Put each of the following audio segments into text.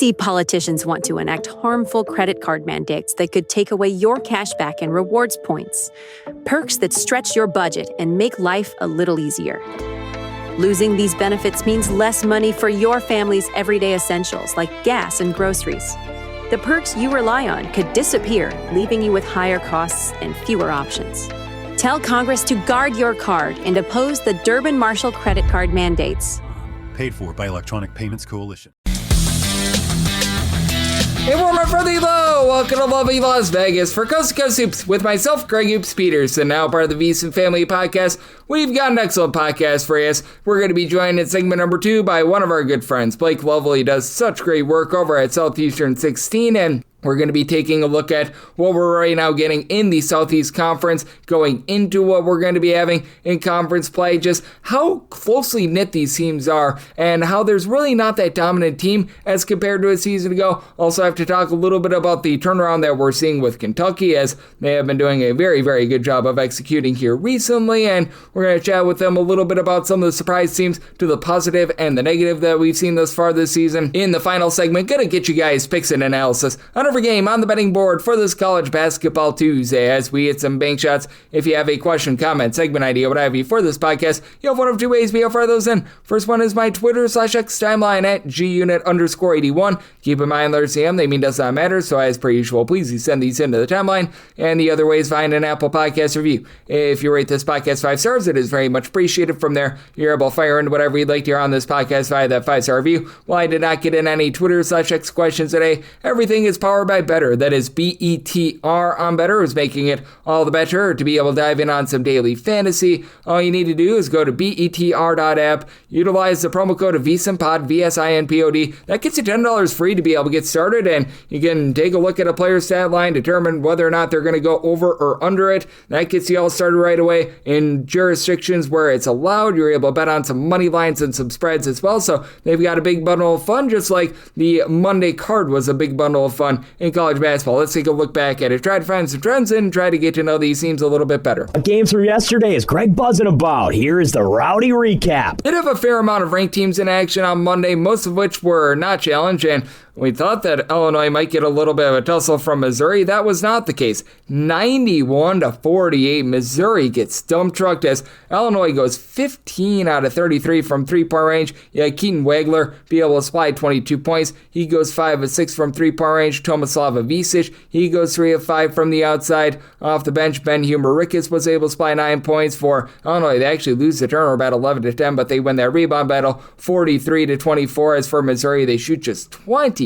see politicians want to enact harmful credit card mandates that could take away your cash back and rewards points. Perks that stretch your budget and make life a little easier. Losing these benefits means less money for your family's everyday essentials like gas and groceries. The perks you rely on could disappear, leaving you with higher costs and fewer options. Tell Congress to guard your card and oppose the Durbin-Marshall credit card mandates. Paid for by Electronic Payments Coalition. Hey, warm-up for the low. Welcome to lovely Las Vegas for Coast to Coast Hoops with myself, Greg Hoops Peterson, now part of the VSiN Family Podcast. We've got an excellent podcast for you. We're going to be joined in segment number 2 by one of our good friends, Blake Lovell. He does such great work over at Southeastern 16, and we're going to be taking a look at what we're right now getting in the Southeast Conference, going into what we're going to be having in conference play, just how closely knit these teams are, and how there's really not that dominant team as compared to a season ago. Also have to talk a little bit about the turnaround that we're seeing with Kentucky, as they have been doing a very, very good job of executing here recently, and we're going to chat with them a little bit about some of the surprise teams to the positive and the negative that we've seen thus far this season. In the final segment, going to get you guys picks and analysis on every game on the betting board for this College Basketball Tuesday as we hit some bank shots. If you have a question, comment, segment idea, what have you for this podcast, you have one of two ways to be able to fire those in. First one is my Twitter/X timeline at gunit_81. Keep in mind, letters CM, they mean does not matter, so as per usual, please send these into the timeline. And the other way is find an Apple Podcast review. If you rate this podcast 5 stars, it is very much appreciated. From there, you're able to fire into whatever you'd like to hear on this podcast via that 5-star review. While I did not get in any Twitter/X questions today, everything is powered by Better. That is BETR on Better, is making it all the better to be able to dive in on some daily fantasy. All you need to do is go to BETR.app, utilize the promo code of VSINPOD, VSINPOD. That gets you $10 free to be able to get started, and you can take a look at a player's stat line, determine whether or not they're going to go over or under it. That gets you all started right away. In jurisdictions where it's allowed, you're able to bet on some money lines and some spreads as well. So they've got a big bundle of fun, just like the Monday card was a big bundle of fun in college basketball. Let's take a look back at it. Try to find some trends and try to get to know these teams a little bit better. Games from yesterday is Greg buzzing about. Here is the rowdy recap. Did have a fair amount of ranked teams in action on Monday, most of which were not challenged, and we thought that Illinois might get a little bit of a tussle from Missouri. That was not the case. 91-48. Missouri gets dump trucked as Illinois goes 15 out of 33 from three-point range. Yeah, Keaton Wagler be able to supply 22 points. He goes 5 of 6 from three-point range. Tomislav Ivisic, he goes 3 of 5 from the outside. Off the bench, Ben Humericus was able to supply 9 points for Illinois. They actually lose the turnover battle 11-10, but they win that rebound battle 43-24. As for Missouri, they shoot just 29%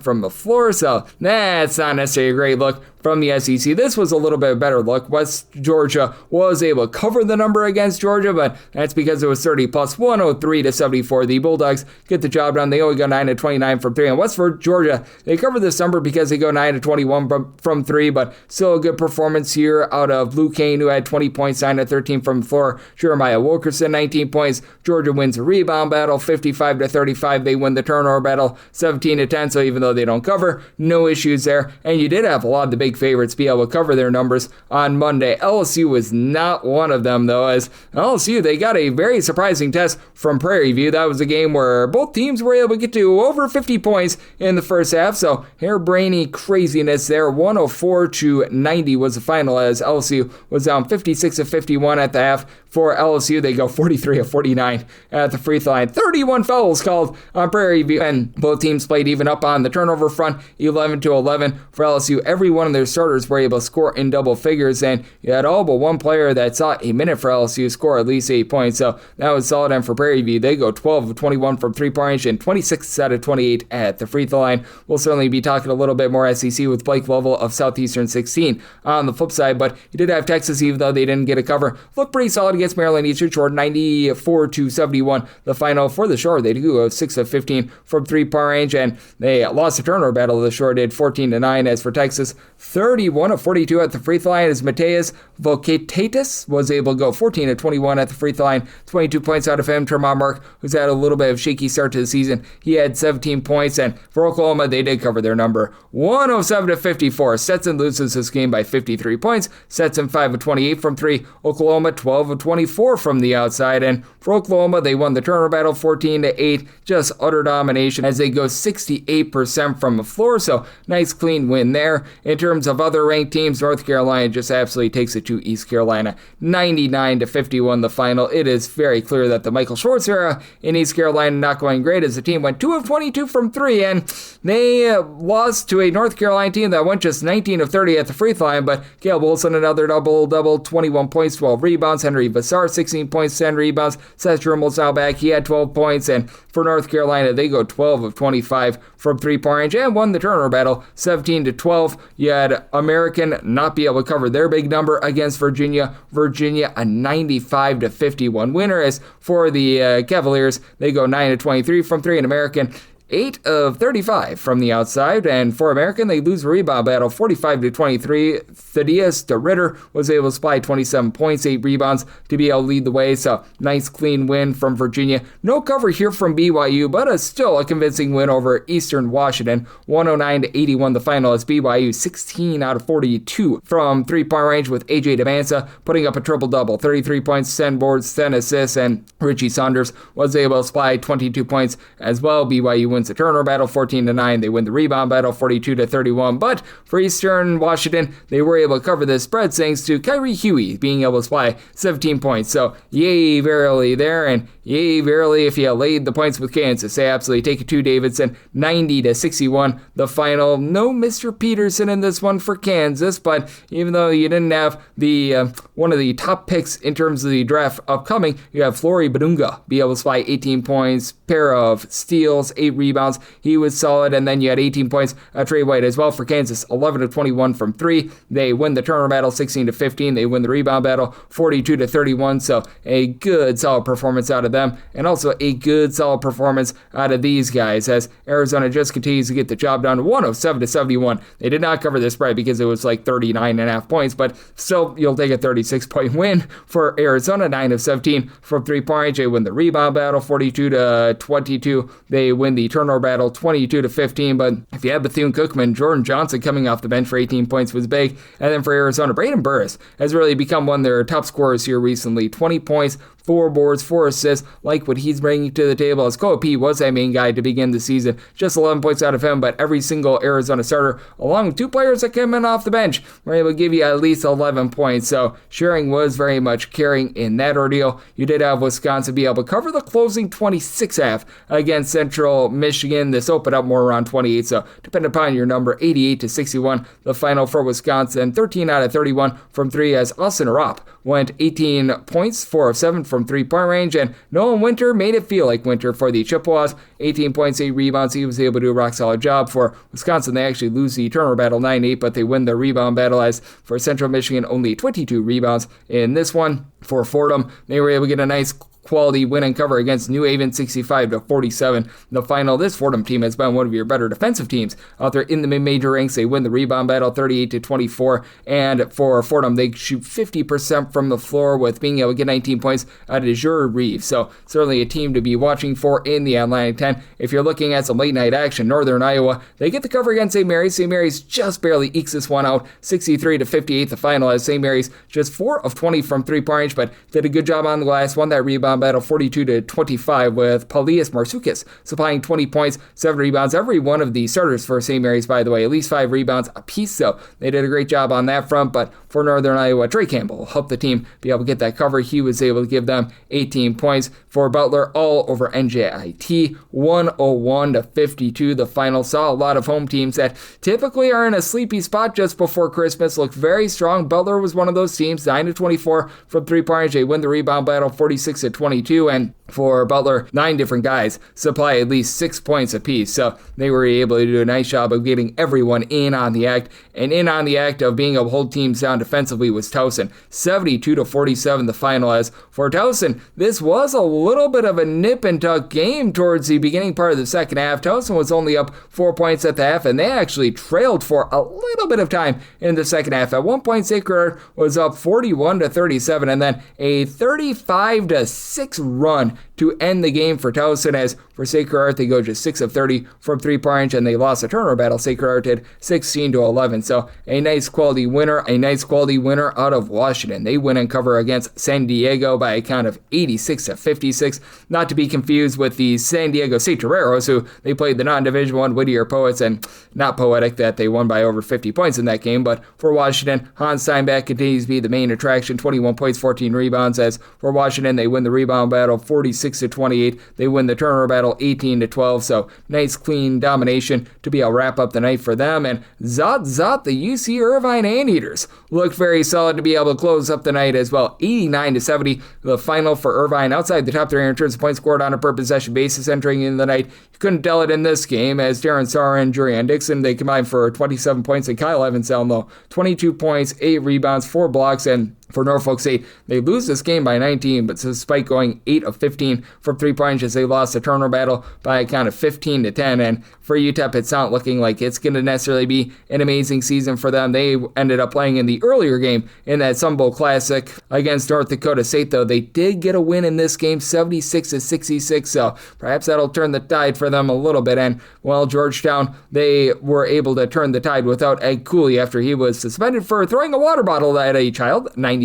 from the floor, so that's not necessarily a great look from the SEC. This was a little bit better look. West Georgia was able to cover the number against Georgia, but that's because it was 30 plus 103-74. The Bulldogs get the job done. They only go 9-29 from 3. And West Georgia, they cover this number because they go 9-21 from 3, but still a good performance here out of Luke Kane, who had 20 points, 9-13 from the floor. Jeremiah Wilkerson, 19 points. Georgia wins a rebound battle, 55-35. They win the turnover battle, 17-10. So even though they don't cover, no issues there. And you did have a lot of the big favorites be able to cover their numbers on Monday. LSU was not one of them, though, as LSU, they got a very surprising test from Prairie View. That was a game where both teams were able to get to over 50 points in the first half, so hair-brainy craziness there. 104-90 was the final, as LSU was down 56-51 at the half. For LSU, they go 43-49 at the free throw line. 31 fouls called on Prairie View, and both teams played even up on the turnover front, 11-11 for LSU. Every one of their starters were able to score in double figures, and you had all but one player that saw a minute for LSU score at least 8 points, so that was solid. And for Prairie View, they go 12-21 from three-point range and 26 out of 28 at the free throw line. We'll certainly be talking a little bit more SEC with Blake Lovell of Southeastern 16 on the flip side, but you did have Texas, even though they didn't get a cover, looked pretty solid against Maryland Eastern Shore, 94-71 the final for the Shore. They do go 6 of 15 from three-point range, and they lost the turnover battle. The Shore did 14-9. As for Texas, 31 of 42 at the free throw line as Mateus Volkatatis was able to go 14 of 21 at the free throw line. 22 points out of him. Tremont Mark, who's had a little bit of shaky start to the season, he had 17 points. And for Oklahoma, they did cover their number. 107 to 54. Seton loses this game by 53 points. Seton 5 of 28 from 3. Oklahoma 12 of 24 from the outside. And for Oklahoma, they won the turnover battle 14 to 8. Just utter domination as they go 68% from the floor. So nice clean win there. In terms of other ranked teams, North Carolina just absolutely takes it to East Carolina. 99 to 51 the final. It is very clear that the Michael Schwartz era in East Carolina not going great as the team went 2 of 22 from 3, and they lost to a North Carolina team that went just 19 of 30 at the free throw line, but Caleb Wilson another double-double, 21 points, 12 rebounds. Henry Vassar 16 points, 10 rebounds. Seth Trimmel's now back. He had 12 points, and for North Carolina, they go 12 of 25 from three-point range and won the turnover battle 17 to 12. You had American not be able to cover their big number against Virginia. Virginia a 95 to 51 winner. As for the Cavaliers, they go 9 of 23 from 3, and American 8 of 35 from the outside, and for American, they lose a rebound battle 45 to 23. Thaddeus DeRitter was able to supply 27 points, 8 rebounds to be able to lead the way. So nice clean win from Virginia. No cover here from BYU, but still a convincing win over Eastern Washington. 109 to 81 the final as BYU 16 out of 42 from three-point range with AJ Demansa putting up a triple-double, 33 points, 10 boards, 10 assists, and Richie Saunders was able to supply 22 points as well. BYU wins the turnover battle 14 to 9. They win the rebound battle 42 to 31. But for Eastern Washington, they were able to cover this spread thanks to Kyrie Huey being able to supply 17 points. So yay verily there, and yay verily if you laid the points with Kansas. They absolutely take it to Davidson 90 to 61 the final. No Mr. Peterson in this one for Kansas, but even though you didn't have the one of the top picks in terms of the draft upcoming, you have Flory Badunga be able to supply 18 points, pair of steals, 8 rebounds. He was solid, and then you had 18 points. Trey White as well for Kansas, 11 of 21 from 3. They win the turnover battle 16 to 15. They win the rebound battle 42 to 31. So a good solid performance out of them, and also a good solid performance out of these guys as Arizona just continues to get the job done. 107 to 71. They did not cover the spread because it was like 39.5 points, but still you'll take a 36-point win for Arizona. 9 of 17 from three-point range. They win the rebound battle 42 to 22. They win the turnover battle 22 to 15. But if you have Bethune-Cookman, Jordan Johnson coming off the bench for 18 points was big. And then for Arizona, Braden Burris has really become one of their top scorers here recently. 20 points, 4 boards, 4 assists, like what he's bringing to the table, as Koa P was that main guy to begin the season. Just 11 points out of him, but every single Arizona starter, along with 2 players that came in off the bench, were able to give you at least 11 points. So Shearing was very much carrying in that ordeal. You did have Wisconsin be able to cover the closing 26.5 against Central Michigan. This opened up more around 28, so depending upon your number, 88 to 61. The final for Wisconsin, 13 out of 31 from 3 as Austin Arop went 18 points, 4 of 7 from three-point range, and Nolan Winter made it feel like winter for the Chippewas. 18 points, 8 rebounds. He was able to do a rock-solid job for Wisconsin. They actually lose the turnover battle 9-8, but they win the rebound battle as for Central Michigan, only 22 rebounds in this one. For Fordham, they were able to get a nice quality win and cover against New Haven 65 to 47. The final, this Fordham team has been one of your better defensive teams out there in the mid-major ranks. They win the rebound battle 38 to 24, and for Fordham, they shoot 50% from the floor with being able to get 19 points out of Jure Reeves. So certainly a team to be watching for in the Atlantic 10. If you're looking at some late night action, Northern Iowa, they get the cover against St. Mary's. St. Mary's just barely ekes this one out, 63 to 58 the final, as St. Mary's just 4 of 20 from three-point range, but did a good job on the glass, won that rebound battle 42 to 25 with Paulius Marsoukas supplying 20 points, 7 rebounds. Every one of the starters for St. Mary's, by the way, at least 5 rebounds apiece, so they did a great job on that front. But for Northern Iowa, Trey Campbell helped the team be able to get that cover. He was able to give them 18 points. For Butler, all over NJIT, 101 to 52 the final. Saw a lot of home teams that typically are in a sleepy spot just before Christmas look very strong. Butler was one of those teams, 9 to 24 from three-point range. They win the rebound battle 46 to 22, and for Butler, 9 different guys supply at least 6 points apiece. So they were able to do a nice job of getting everyone in on the act, and in on the act of being able to hold teams down down defensively was Towson. 72-47 the final. As for Towson, this was a little bit of a nip and tuck game towards the beginning part of the second half. Towson was only up 4 points at the half, and they actually trailed for a little bit of time in the second half. At one point, Sacred Heart was up 41-37, and then a 35-6 run to end the game for Towson. As for Sacred Heart, they go just 6 of 30 from three-point range, and they lost a turnover battle. Sacred Heart did 16-11. So a nice quality winner out of Washington. They win and cover against San Diego by a count of 86-56. Not to be confused with the San Diego State Toreros, who they played the non-Division I Whittier Poets, and not poetic that they won by over 50 points in that game. But for Washington, Hans Steinbach continues to be the main attraction. 21 points, 14 rebounds. As for Washington, they win the rebound battle 46-28. They win the turnover battle 18-12. So nice clean domination to be able to wrap up the night for them. And Zot, the UC Irvine Anteaters looked very solid to be able to close up the night as well. 89-70 the final for Irvine, outside the top three in terms of points scored on a per possession basis entering in the night. You couldn't tell it in this game, as Darren Sarr and Jurian Dixon, they combined for 27 points, and Kyle Evans down low, 22 points, 8 rebounds, 4 blocks, and for Norfolk State, they lose this game by 19, but despite going 8 of 15 from 3-point range, as they lost the turnover battle by a count of 15-10. And for UTEP, it's not looking like it's going to necessarily be an amazing season for them. They ended up playing in the earlier game in that Sun Bowl Classic against North Dakota State, though. They did get a win in this game, 76-66, so perhaps that'll turn the tide for them a little bit. And, well, Georgetown, they were able to turn the tide without Ed Cooley after he was suspended for throwing a water bottle at a child. 97-67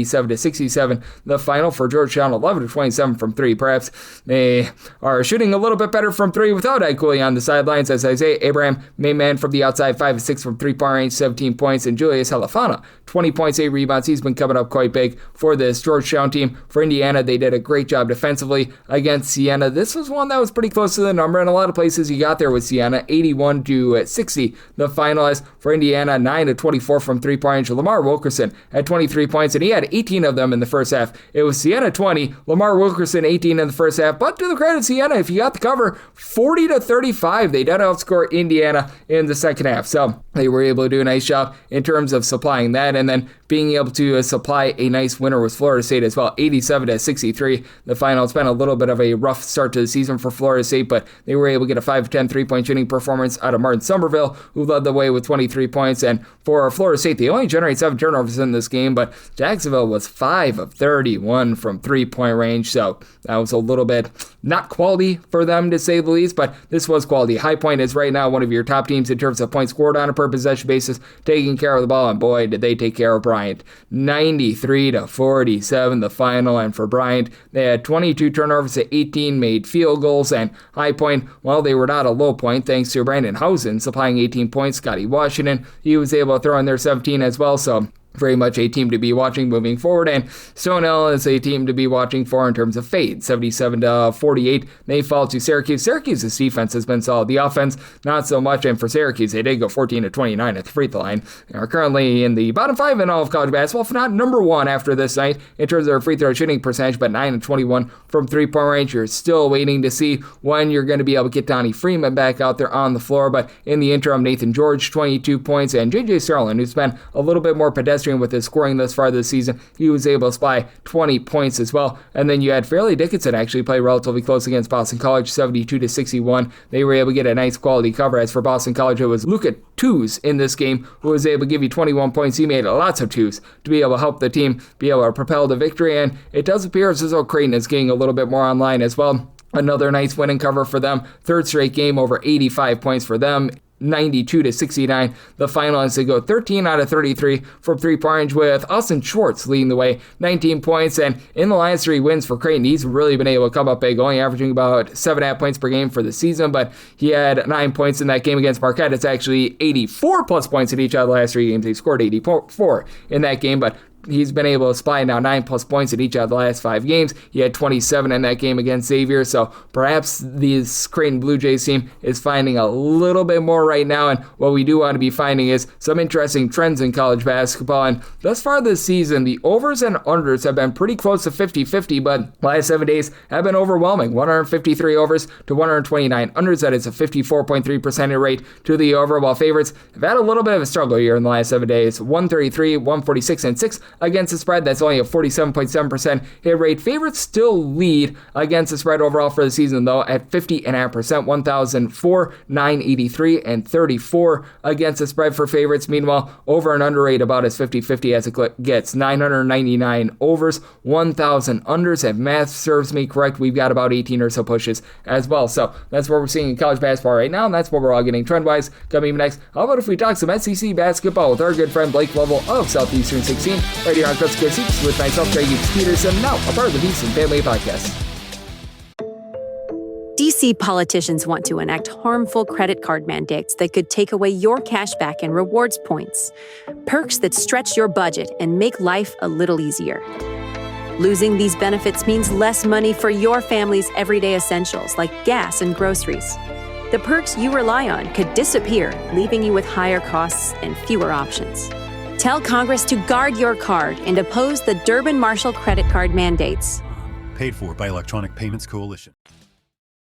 the final for Georgetown. 11-27 from 3. Perhaps they are shooting a little bit better from 3 without Ed Cooley on the sidelines, as Isaiah Abraham, main man from the outside, 5-6 from 3-point range, 17 points, and Julius Halafana, 20 points, 8 rebounds. He's been coming up quite big for this Georgetown team. For Indiana, they did a great job defensively against Siena. This was one that was pretty close to the number, and a lot of places you got there with Siena. 81-60 the final. As for Indiana, 9-24 from 3-point range. Lamar Wilkerson had 23 points, and he had 18 of them in the first half. It was Siena 20, Lamar Wilkerson 18 in the first half, but to the credit of Siena, if you got the cover, 40-35, they did outscore Indiana in the second half. So they were able to do a nice job in terms of supplying that, and then being able to supply a nice winner with Florida State as well. 87-63 the final. It's been a little bit of a rough start to the season for Florida State, but they were able to get a 5-10 3-point shooting performance out of Martin Somerville, who led the way with 23 points. And for Florida State, they only generate 7 turnovers in this game, but Jacksonville was 5 of 31 from 3-point range, so that was a little bit not quality for them, to say the least, but this was quality. High Point is right now one of your top teams in terms of points scored on a per possession basis, taking care of the ball, and boy, did they take care of Bryant. 93-47 the final, and for Bryant, they had 22 turnovers to 18 made field goals, and High Point, well, they were not a low point thanks to Brandon Housen supplying 18 points. Scotty Washington, he was able to throw in their 17 as well, so very much a team to be watching moving forward, and Stonewall is a team to be watching for in terms of fade. 77-48, they fall to Syracuse. Syracuse's defense has been solid. The offense, not so much, and for Syracuse, they did go 14-29 at the free throw line. They are currently in the bottom 5 in all of college basketball, if not number 1 after this night in terms of their free throw shooting percentage, but 9-21 from 3-point range. You're still waiting to see when you're going to be able to get Donnie Freeman back out there on the floor, but in the interim, Nathan George, 22 points, and J.J. Starlin, who's been a little bit more pedestrian with his scoring thus far this season, he was able to supply 20 points as well. And then you had Fairleigh Dickinson actually play relatively close against Boston College, 72-61. They were able to get a nice quality cover. As for Boston College, it was Luka Twos in this game who was able to give you 21 points. He made lots of twos to be able to help the team be able to propel to victory, and it does appear as though Creighton is getting a little bit more online as well. Another nice winning cover for them. Third straight game over 85 points for them. 92-69 the final, as they go 13 out of 33 from 3-point range, with Austin Schwartz leading the way, 19 points. And in the last 3 wins for Creighton, he's really been able to come up big, only averaging about 7.5 points per game for the season, but he had 9 points in that game against Marquette. It's actually 84 plus points in each of the last 3 games. He scored 84 in that game, but he's been able to supply now 9+ points in each of the last 5 games. He had 27 in that game against Xavier, so perhaps this Creighton Blue Jays team is finding a little bit more right now, and what we do want to be finding is some interesting trends in college basketball. And thus far this season, the overs and unders have been pretty close to 50-50, but last 7 days have been overwhelming. 153 overs to 129 unders. That is a 54.3% hit rate to the over, while favorites have had a little bit of a struggle here in the last 7 days. 133, 146, and 6 against the spread. That's only a 47.7% hit rate. Favorites still lead against the spread overall for the season, though, at 50.5%, 1,004, 983, and 34 against the spread for favorites. Meanwhile, over and under rate about as 50-50 as it gets. 999 overs, 1,000 unders. If math serves me correct, we've got about 18 or so pushes as well. So that's what we're seeing in college basketball right now, and that's what we're all getting trend-wise. Coming next, how about if we talk some SEC basketball with our good friend Blake Lovell of Southeastern 16, right here on Coast to Coast Seats with myself, Greg Peterson, now a part of the VIllanova Family Podcast. DC politicians want to enact harmful credit card mandates that could take away your cash back and rewards points. Perks that stretch your budget and make life a little easier. Losing these benefits means less money for your family's everyday essentials like gas and groceries. The perks you rely on could disappear, leaving you with higher costs and fewer options. Tell Congress to guard your card and oppose the Durbin-Marshall credit card mandates. Paid for by Electronic Payments Coalition.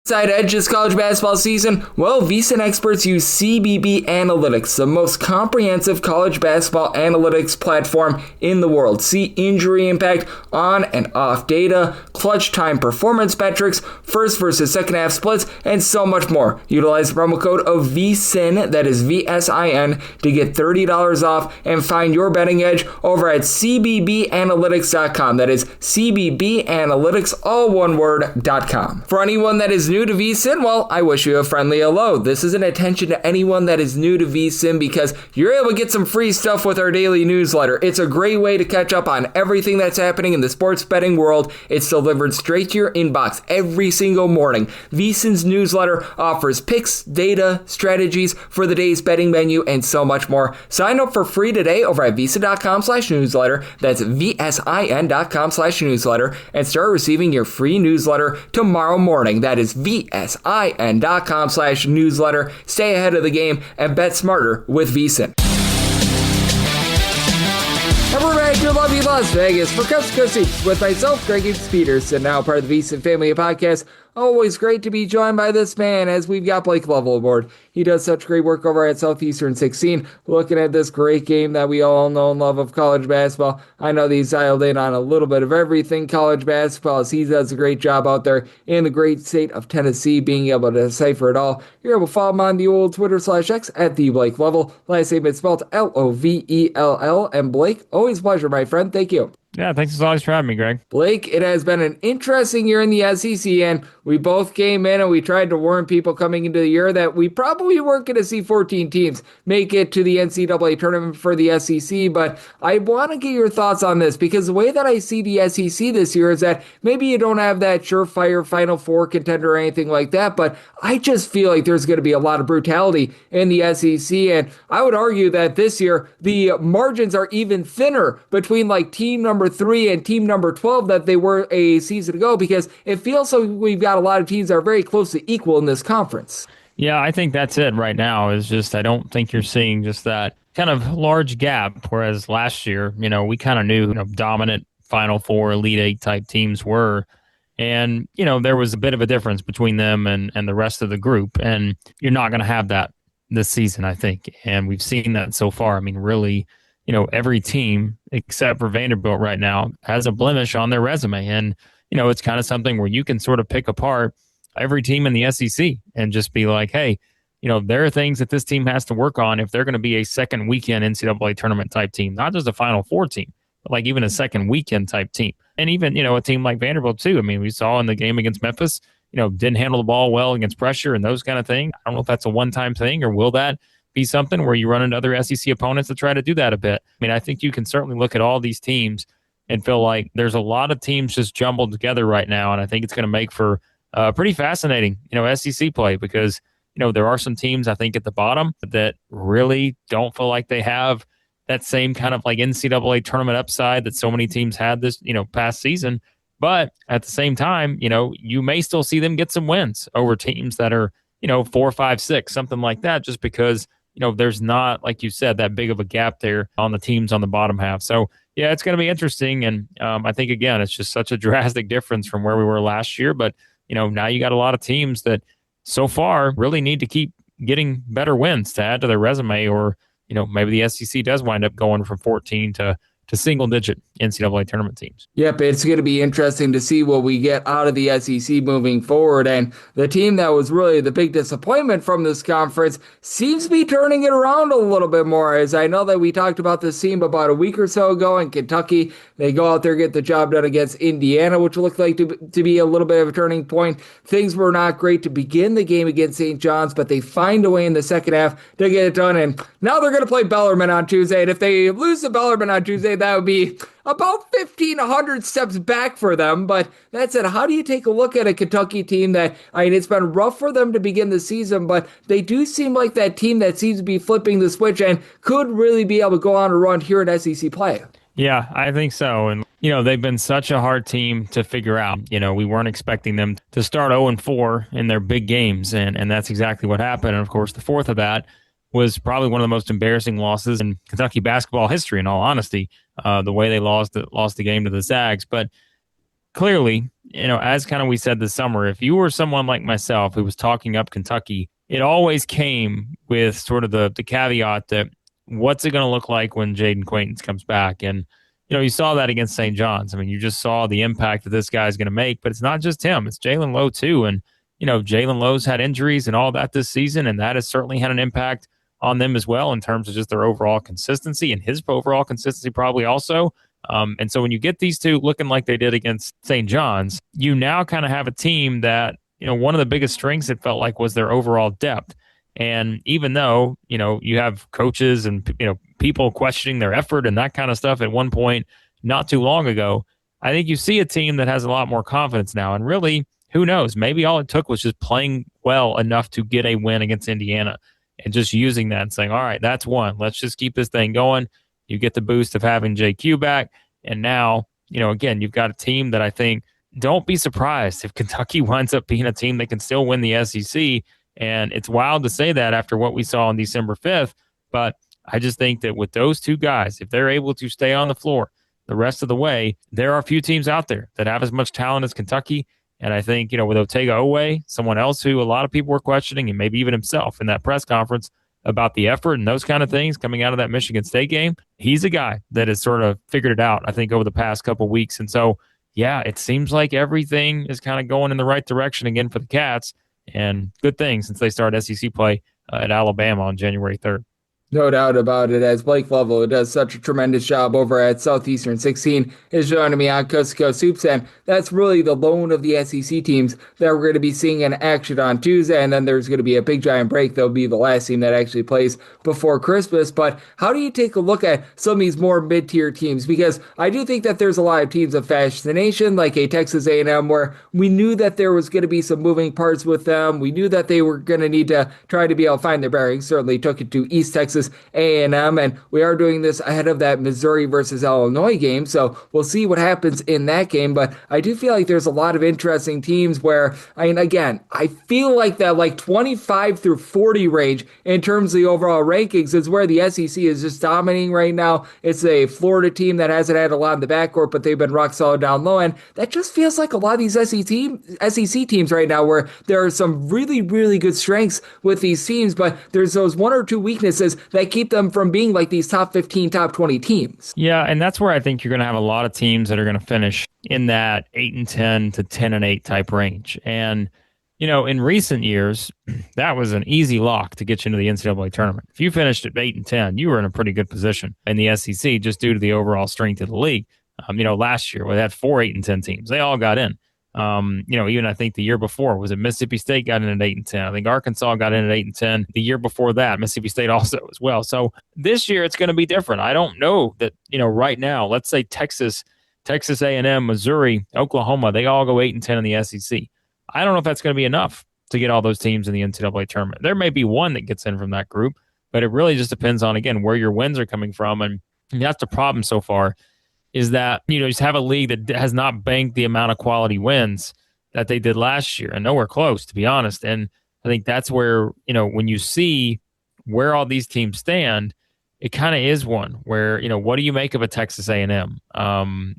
Side edge this college basketball season? Well, VSiN experts use CBB Analytics, the most comprehensive college basketball analytics platform in the world. See injury impact, on and off data, clutch time performance metrics, first versus second half splits, and so much more. Utilize the promo code of VSiN, that is VSIN, to get $30 off and find your betting edge over at cbbanalytics.com. That is cbbanalytics, all one word.com. For anyone that is new to VSiN, well, I wish you a friendly hello. This is an attention to anyone that is new to VSiN because you're able to get some free stuff with our daily newsletter. It's a great way to catch up on everything that's happening in the sports betting world. It's delivered straight to your inbox every single morning. VSiN's newsletter offers picks, data, strategies for the day's betting menu, and so much more. Sign up for free today over at VSiN.com/newsletter. That's VSIN.com/newsletter, and start receiving your free newsletter tomorrow morning. That is VSIN.com/newsletter. Stay ahead of the game and bet smarter with VSiN. And we're back to lovely Las Vegas for Coast to Coast Seats with myself, Greg Peterson, now part of the VSiN Family Podcast. Always great to be joined by this man as we've got Blake Lovell aboard. He does such great work over at Southeastern 16, looking at this great game that we all know and love of college basketball. I know that he's dialed in on a little bit of everything college basketball as he does a great job out there in the great state of Tennessee, being able to decipher it all. You're able to follow him on the old Twitter/X at the Blake Lovell. Last name is spelled Lovell. And Blake, always a pleasure, my friend. Thank you. Yeah, thanks as always for having me, Greg. Blake, it has been an interesting year in the SEC, and we both came in and we tried to warn people coming into the year that we probably weren't going to see 14 teams make it to the NCAA tournament for the SEC, but I want to get your thoughts on this because the way that I see the SEC this year is that maybe you don't have that surefire Final Four contender or anything like that, but I just feel like there's going to be a lot of brutality in the SEC, and I would argue that this year the margins are even thinner between like team number 3 and team number 12 that they were a season ago, because it feels so we've got a lot of teams that are very close to equal in this conference. Yeah, I think that's it right now. Is just I don't think you're seeing just that kind of large gap, whereas last year, we kind of knew dominant Final Four, Elite Eight type teams were. And, there was a bit of a difference between them and the rest of the group. And you're not going to have that this season, I think. And we've seen that so far. I mean, really, every team except for Vanderbilt right now has a blemish on their resume. And, it's kind of something where you can sort of pick apart every team in the SEC and just be like, hey, there are things that this team has to work on if they're going to be a second weekend NCAA tournament type team, not just a Final Four team, but like even a second weekend type team. And even, a team like Vanderbilt too. I mean, we saw in the game against Memphis, didn't handle the ball well against pressure and those kind of things. I don't know if that's a one-time thing or will that be something where you run into other SEC opponents to try to do that a bit. I mean, I think you can certainly look at all these teams and feel like there's a lot of teams just jumbled together right now. And I think it's going to make for pretty fascinating, SEC play because, there are some teams I think at the bottom that really don't feel like they have that same kind of like NCAA tournament upside that so many teams had this, past season. But at the same time, you may still see them get some wins over teams that are, 4, 5, 6, something like that, just because, there's not, like you said, that big of a gap there on the teams on the bottom half. So, yeah, it's going to be interesting. And I think, again, it's just such a drastic difference from where we were last year. But, now you got a lot of teams that so far really need to keep getting better wins to add to their resume, or, maybe the SEC does wind up going from 14 to single-digit NCAA tournament teams. Yep, it's going to be interesting to see what we get out of the SEC moving forward. And the team that was really the big disappointment from this conference seems to be turning it around a little bit more. As I know that we talked about this team about a week or so ago in Kentucky. They go out there, get the job done against Indiana, which looked like to be a little bit of a turning point. Things were not great to begin the game against St. John's, but they find a way in the second half to get it done. And now they're going to play Bellarmine on Tuesday. And if they lose to Bellarmine on Tuesday, that would be about 1,500 steps back for them. But that said, how do you take a look at a Kentucky team that, it's been rough for them to begin the season, but they do seem like that team that seems to be flipping the switch and could really be able to go on a run here in SEC play? Yeah, I think so. And, they've been such a hard team to figure out. We weren't expecting them to start 0-4 in their big games, and that's exactly what happened. And, of course, the fourth of that was probably one of the most embarrassing losses in Kentucky basketball history, in all honesty, the way they lost the game to the Zags. But clearly, as kind of we said this summer, if you were someone like myself who was talking up Kentucky, it always came with sort of the caveat that what's it going to look like when Jaden Quaintance comes back? And, you saw that against St. John's. I mean, you just saw the impact that this guy's going to make, but it's not just him. It's Jalen Lowe, too. And, Jalen Lowe's had injuries and all that this season, and that has certainly had an impact on them as well in terms of just their overall consistency and his overall consistency probably also. And so when you get these two looking like they did against St. John's, you now kind of have a team that, one of the biggest strengths it felt like was their overall depth. And even though, you have coaches and, people questioning their effort and that kind of stuff at one point not too long ago, I think you see a team that has a lot more confidence now. And really, who knows? Maybe all it took was just playing well enough to get a win against Indiana and just using that and saying, all right, that's one. Let's just keep this thing going. You get the boost of having JQ back. And now, again, you've got a team that I think, don't be surprised if Kentucky winds up being a team that can still win the SEC. And it's wild to say that after what we saw on December 5th. But I just think that with those two guys, if they're able to stay on the floor the rest of the way, there are a few teams out there that have as much talent as Kentucky. And I think, with Otega Oweh, someone else who a lot of people were questioning, and maybe even himself in that press conference about the effort and those kind of things coming out of that Michigan State game, he's a guy that has sort of figured it out, I think, over the past couple of weeks. And so, yeah, it seems like everything is kind of going in the right direction again for the Cats. And good thing since they start SEC play at Alabama on January 3rd. No doubt about it, as Blake Lovell, who does such a tremendous job over at Southeastern 16, is joining me on Coast to Coast Hoops, and that's really the lone of the SEC teams that we're going to be seeing in action on Tuesday, and then there's going to be a big giant break. They'll be the last team that actually plays before Christmas. But how do you take a look at some of these more mid-tier teams? Because I do think that there's a lot of teams of fascination, like a Texas A&M, where we knew that there was going to be some moving parts with them. We knew that they were going to need to try to be able to find their bearings. Certainly took it to East Texas A&M, and we are doing this ahead of that Missouri versus Illinois game, so we'll see what happens in that game. But I do feel like there's a lot of interesting teams where, again, I feel like that 25 through 40 range in terms of the overall rankings is where the SEC is just dominating right now. It's a Florida team that hasn't had a lot in the backcourt, but they've been rock solid down low, and that just feels like a lot of these SEC teams right now, where there are some really, really good strengths with these teams, but there's those one or two weaknesses that keep them from being like these top 15, top 20 teams. Yeah, and that's where I think you're going to have a lot of teams that are going to finish in that 8-10 to 10-8 type range. And, in recent years, that was an easy lock to get you into the NCAA tournament. If you finished at 8-10, you were in a pretty good position in the SEC just due to the overall strength of the league. Last year we had 4 8-10 teams. They all got in. Even I think the year before was it Mississippi State got in at 8-10. I think Arkansas got in at 8-10. The year before that, Mississippi State also as well. So this year it's going to be different. I don't know that, right now, let's say Texas A&M, Missouri, Oklahoma, they all go 8-10 in the SEC. I don't know if that's going to be enough to get all those teams in the NCAA tournament. There may be one that gets in from that group, But it really just depends on, again, where your wins are coming from. And that's the problem so far, is that, you just have a league that has not banked the amount of quality wins that they did last year, and nowhere close, to be honest. And I think that's where, when you see where all these teams stand, it kind of is one where, what do you make of a Texas A&M?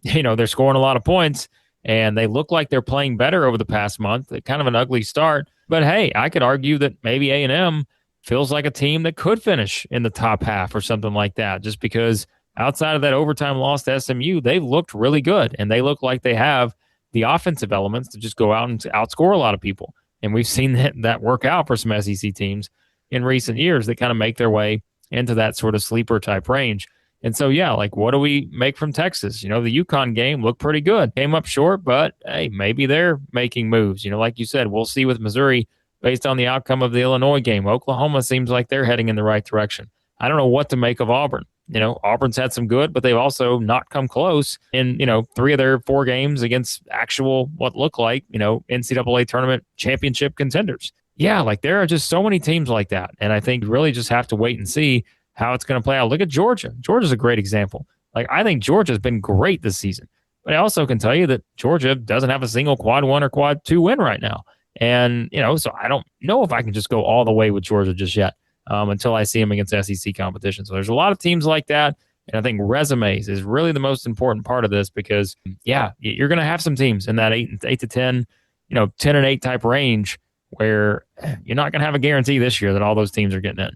They're scoring a lot of points, and they look like they're playing better over the past month. It's kind of an ugly start. But, hey, I could argue that maybe A&M feels like a team that could finish in the top half or something like that, just because outside of that overtime loss to SMU, they've looked really good, and they look like they have the offensive elements to just go out and outscore a lot of people. And we've seen that work out for some SEC teams in recent years that kind of make their way into that sort of sleeper type range. And so, yeah, like, what do we make from Texas? The UConn game looked pretty good. Came up short, but hey, maybe they're making moves. Like you said, we'll see with Missouri based on the outcome of the Illinois game. Oklahoma seems like they're heading in the right direction. I don't know what to make of Auburn. Auburn's had some good, but they've also not come close in, 3 of their 4 games against actual, what look like, NCAA tournament championship contenders. Yeah, like, there are just so many teams like that. And I think you really just have to wait and see how it's going to play out. Look at Georgia. Georgia's a great example. Like, I think Georgia's been great this season. But I also can tell you that Georgia doesn't have a single quad 1 or quad 2 win right now. And, so I don't know if I can just go all the way with Georgia just yet until I see them against SEC competition. So there's a lot of teams like that. And I think resumes is really the most important part of this because, yeah, you're going to have some teams in that 8 to 10, 10-8 type range where you're not going to have a guarantee this year that all those teams are getting in.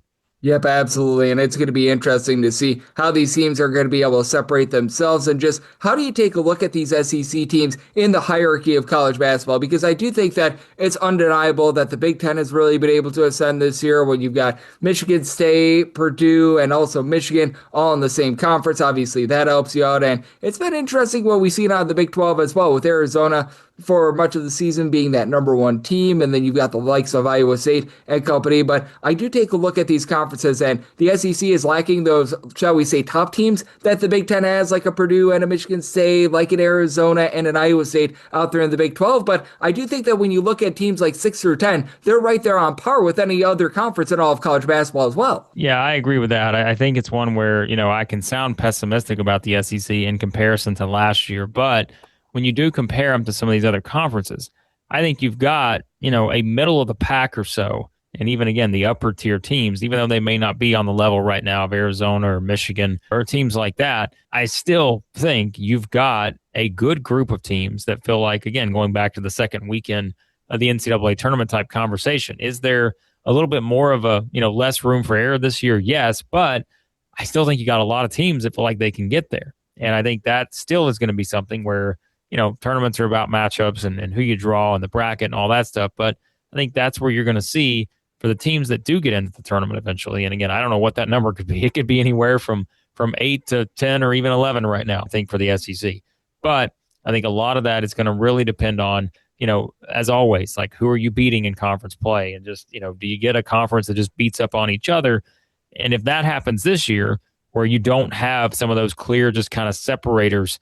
Yep, absolutely. And it's going to be interesting to see how these teams are going to be able to separate themselves and just how do you take a look at these SEC teams in the hierarchy of college basketball? Because I do think that it's undeniable that the Big Ten has really been able to ascend this year when you've got Michigan State, Purdue, and also Michigan all in the same conference. Obviously, that helps you out. And it's been interesting what we've seen out of the Big 12 as well, with Arizona for much of the season being that number 1 team, and then you've got the likes of Iowa State and company. But I do take a look at these conferences, and the SEC is lacking those, shall we say, top teams that the Big Ten has, like a Purdue and a Michigan State, like an Arizona and an Iowa State out there in the Big 12. But I do think that when you look at teams like 6 through 10, they're right there on par with any other conference in all of college basketball as well. Yeah, I agree with that. I think it's one where, I can sound pessimistic about the SEC in comparison to last year, but when you do compare them to some of these other conferences, I think you've got, a middle of the pack or so. And even, again, the upper tier teams, even though they may not be on the level right now of Arizona or Michigan or teams like that, I still think you've got a good group of teams that feel like, again, going back to the second weekend of the NCAA tournament type conversation, is there a little bit more of a, less room for error this year? Yes, but I still think you got a lot of teams that feel like they can get there. And I think that still is going to be something where, tournaments are about matchups and who you draw and the bracket and all that stuff. But I think that's where you're going to see for the teams that do get into the tournament eventually. And again, I don't know what that number could be. It could be anywhere from 8 to 10 or even 11 right now, I think, for the SEC. But I think a lot of that is going to really depend on, as always, like, who are you beating in conference play? And just, do you get a conference that just beats up on each other? And if that happens this year, where you don't have some of those clear just kind of separators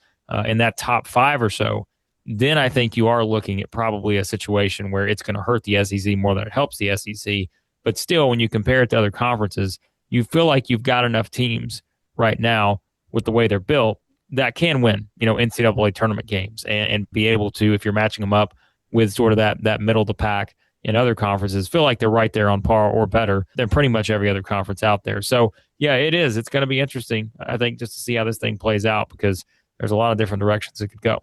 in that top 5 or so, then I think you are looking at probably a situation where it's going to hurt the SEC more than it helps the SEC. But still, when you compare it to other conferences, you feel like you've got enough teams right now with the way they're built that can win, NCAA tournament games and be able to, if you're matching them up with sort of that middle of the pack in other conferences, feel like they're right there on par or better than pretty much every other conference out there. So, yeah, it is. It's going to be interesting, I think, just to see how this thing plays out because there's a lot of different directions it could go.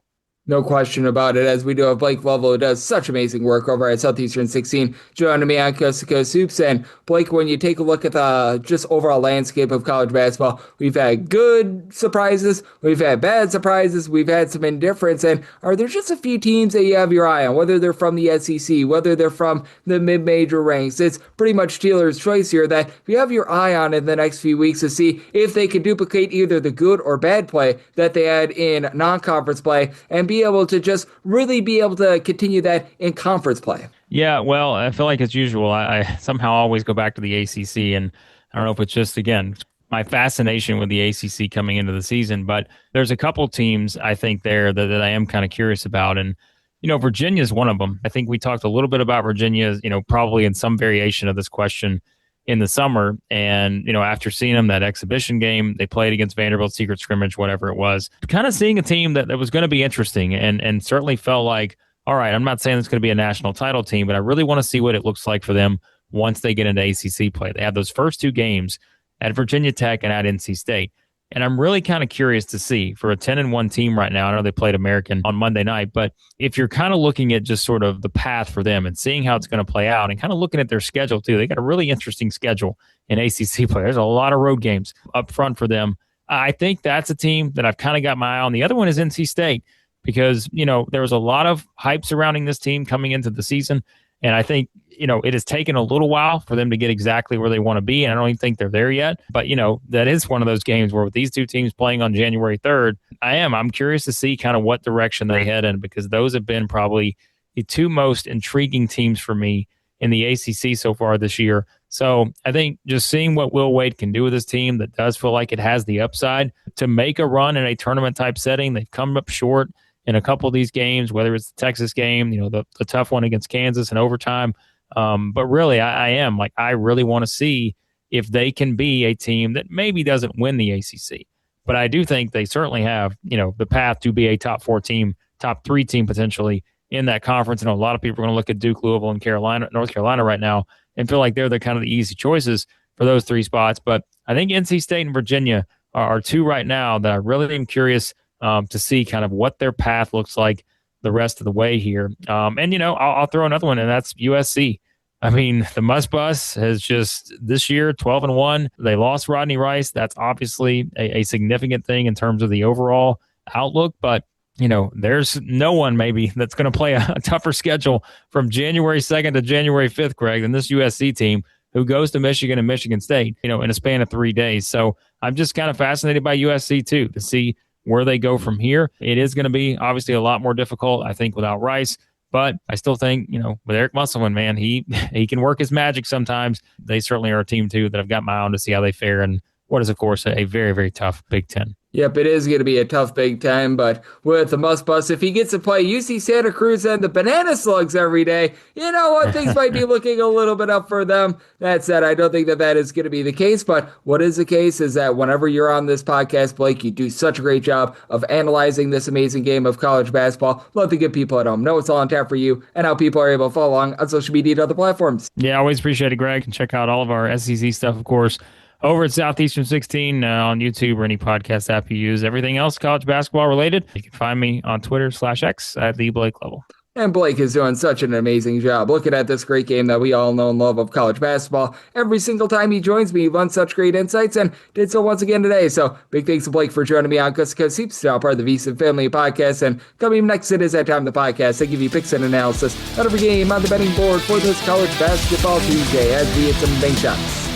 No question about it, as we do have Blake Lovell, who does such amazing work over at Southeastern 16, joining me on Coast to Coast Hoops. And Blake, when you take a look at the just overall landscape of college basketball, we've had good surprises, we've had bad surprises, we've had some indifference. And are there just a few teams that you have your eye on, whether they're from the SEC, whether they're from the mid-major ranks? It's pretty much dealer's choice here that you have your eye on in the next few weeks to see if they can duplicate either the good or bad play that they had in non-conference play and be able to just really be able to continue that in conference play. Yeah, well, I feel like as usual, I somehow always go back to the ACC, and I don't know if it's just, again, my fascination with the ACC coming into the season, but there's a couple teams I think there that I am kind of curious about, and Virginia is one of them. I think we talked a little bit about Virginia, probably in some variation of this question in the summer. And, after seeing them, that exhibition game, they played against Vanderbilt, secret scrimmage, whatever it was, kind of seeing a team that was going to be interesting and certainly felt like, all right, I'm not saying it's going to be a national title team, but I really want to see what it looks like for them once they get into ACC play. They have those first 2 games at Virginia Tech and at NC State. And I'm really kind of curious to see for a 10-1 team right now. I know they played American on Monday night, but if you're kind of looking at just sort of the path for them and seeing how it's going to play out and kind of looking at their schedule too, they got a really interesting schedule in ACC play. There's a lot of road games up front for them. I think that's a team that I've kind of got my eye on. The other one is NC State because, there was a lot of hype surrounding this team coming into the season. And I think, it has taken a little while for them to get exactly where they want to be. And I don't even think they're there yet. But, that is one of those games where with these 2 teams playing on January 3rd, I'm curious to see kind of what direction they head in because those have been probably the 2 most intriguing teams for me in the ACC so far this year. So I think just seeing what Will Wade can do with this team that does feel like it has the upside to make a run in a tournament type setting. They've come up short in a couple of these games, whether it's the Texas game, the tough one against Kansas in overtime. But really, I really want to see if they can be a team that maybe doesn't win the ACC. But I do think they certainly have, the path to be a top 4 team, top 3 team potentially in that conference. And a lot of people are going to look at Duke, Louisville, and North Carolina right now and feel like they're the kind of the easy choices for those 3 spots. But I think NC State and Virginia are 2 right now that I really am curious to see kind of what their path looks like the rest of the way here. And, I'll throw another one, and that's USC. I mean, the Muss Bus has just this year 12-1. They lost Rodney Rice. That's obviously a significant thing in terms of the overall outlook. But, there's no one maybe that's going to play a tougher schedule from January 2nd to January 5th, Greg, than this USC team who goes to Michigan and Michigan State, in a span of 3 days. So I'm just kind of fascinated by USC, too, to see where they go from here. It is going to be obviously a lot more difficult, I think, without Rice. But I still think, with Eric Musselman, man, he can work his magic sometimes. They certainly are a team, too, that I've got my eye on to see how they fare in what is, of course, a very, very tough Big Ten. Yep, it is going to be a tough Big Ten, but with the Muss Bus, if he gets to play UC Santa Cruz and the Banana Slugs every day, you know what, things might be looking a little bit up for them. That said, I don't think that is going to be the case, but what is the case is that whenever you're on this podcast, Blake, you do such a great job of analyzing this amazing game of college basketball. Let the good people at home know it's all on tap for you and how people are able to follow along on social media and other platforms. Yeah, always appreciate it, Greg. And check out all of our SEC stuff, of course, over at Southeastern 16 on YouTube or any podcast app you use. Everything else college basketball related, you can find me on Twitter/X at the Blake Lovell. And Blake is doing such an amazing job looking at this great game that we all know and love of college basketball. Every single time he joins me, he runs such great insights and did so once again today. So big thanks to Blake for joining me on Coast to Coast Hoops, now part of the VSiN Family Podcast. And coming next, it is that time of the podcast. I give you picks and analysis on every game on the betting board for this college basketball Tuesday as we hit some bank shots.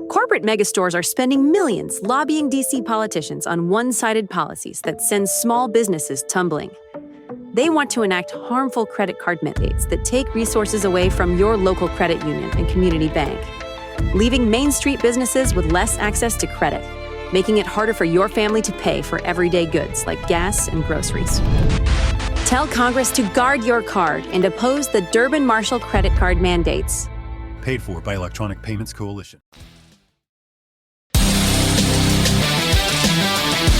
Corporate megastores are spending millions lobbying D.C. politicians on one-sided policies that send small businesses tumbling. They want to enact harmful credit card mandates that take resources away from your local credit union and community bank, leaving Main Street businesses with less access to credit, making it harder for your family to pay for everyday goods like gas and groceries. Tell Congress to guard your card and oppose the Durbin-Marshall credit card mandates. Paid for by Electronic Payments Coalition.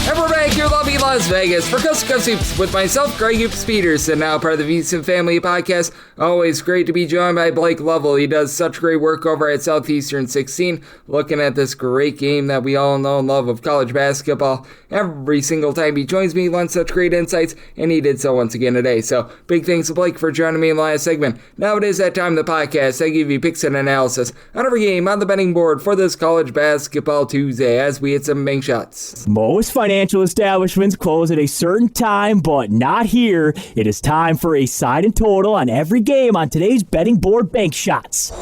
And we're back here, lovely Las Vegas, for Coast to Coast Hoops with myself, Greg Hoops Peterson, now part of the VSiN Family Podcast. Always great to be joined by Blake Lovell. He does such great work over at Southeastern 16, looking at this great game that we all know and love of college basketball. Every single time he joins me, he learns such great insights, and he did so once again today. So big thanks to Blake for joining me in the last segment. Now it is that time of the podcast. I give you picks and analysis on every game on the betting board for this college basketball Tuesday as we hit some bank shots. Most financial establishments close at a certain time, but not here. It is time for a side and total on every game on today's betting board bank shots.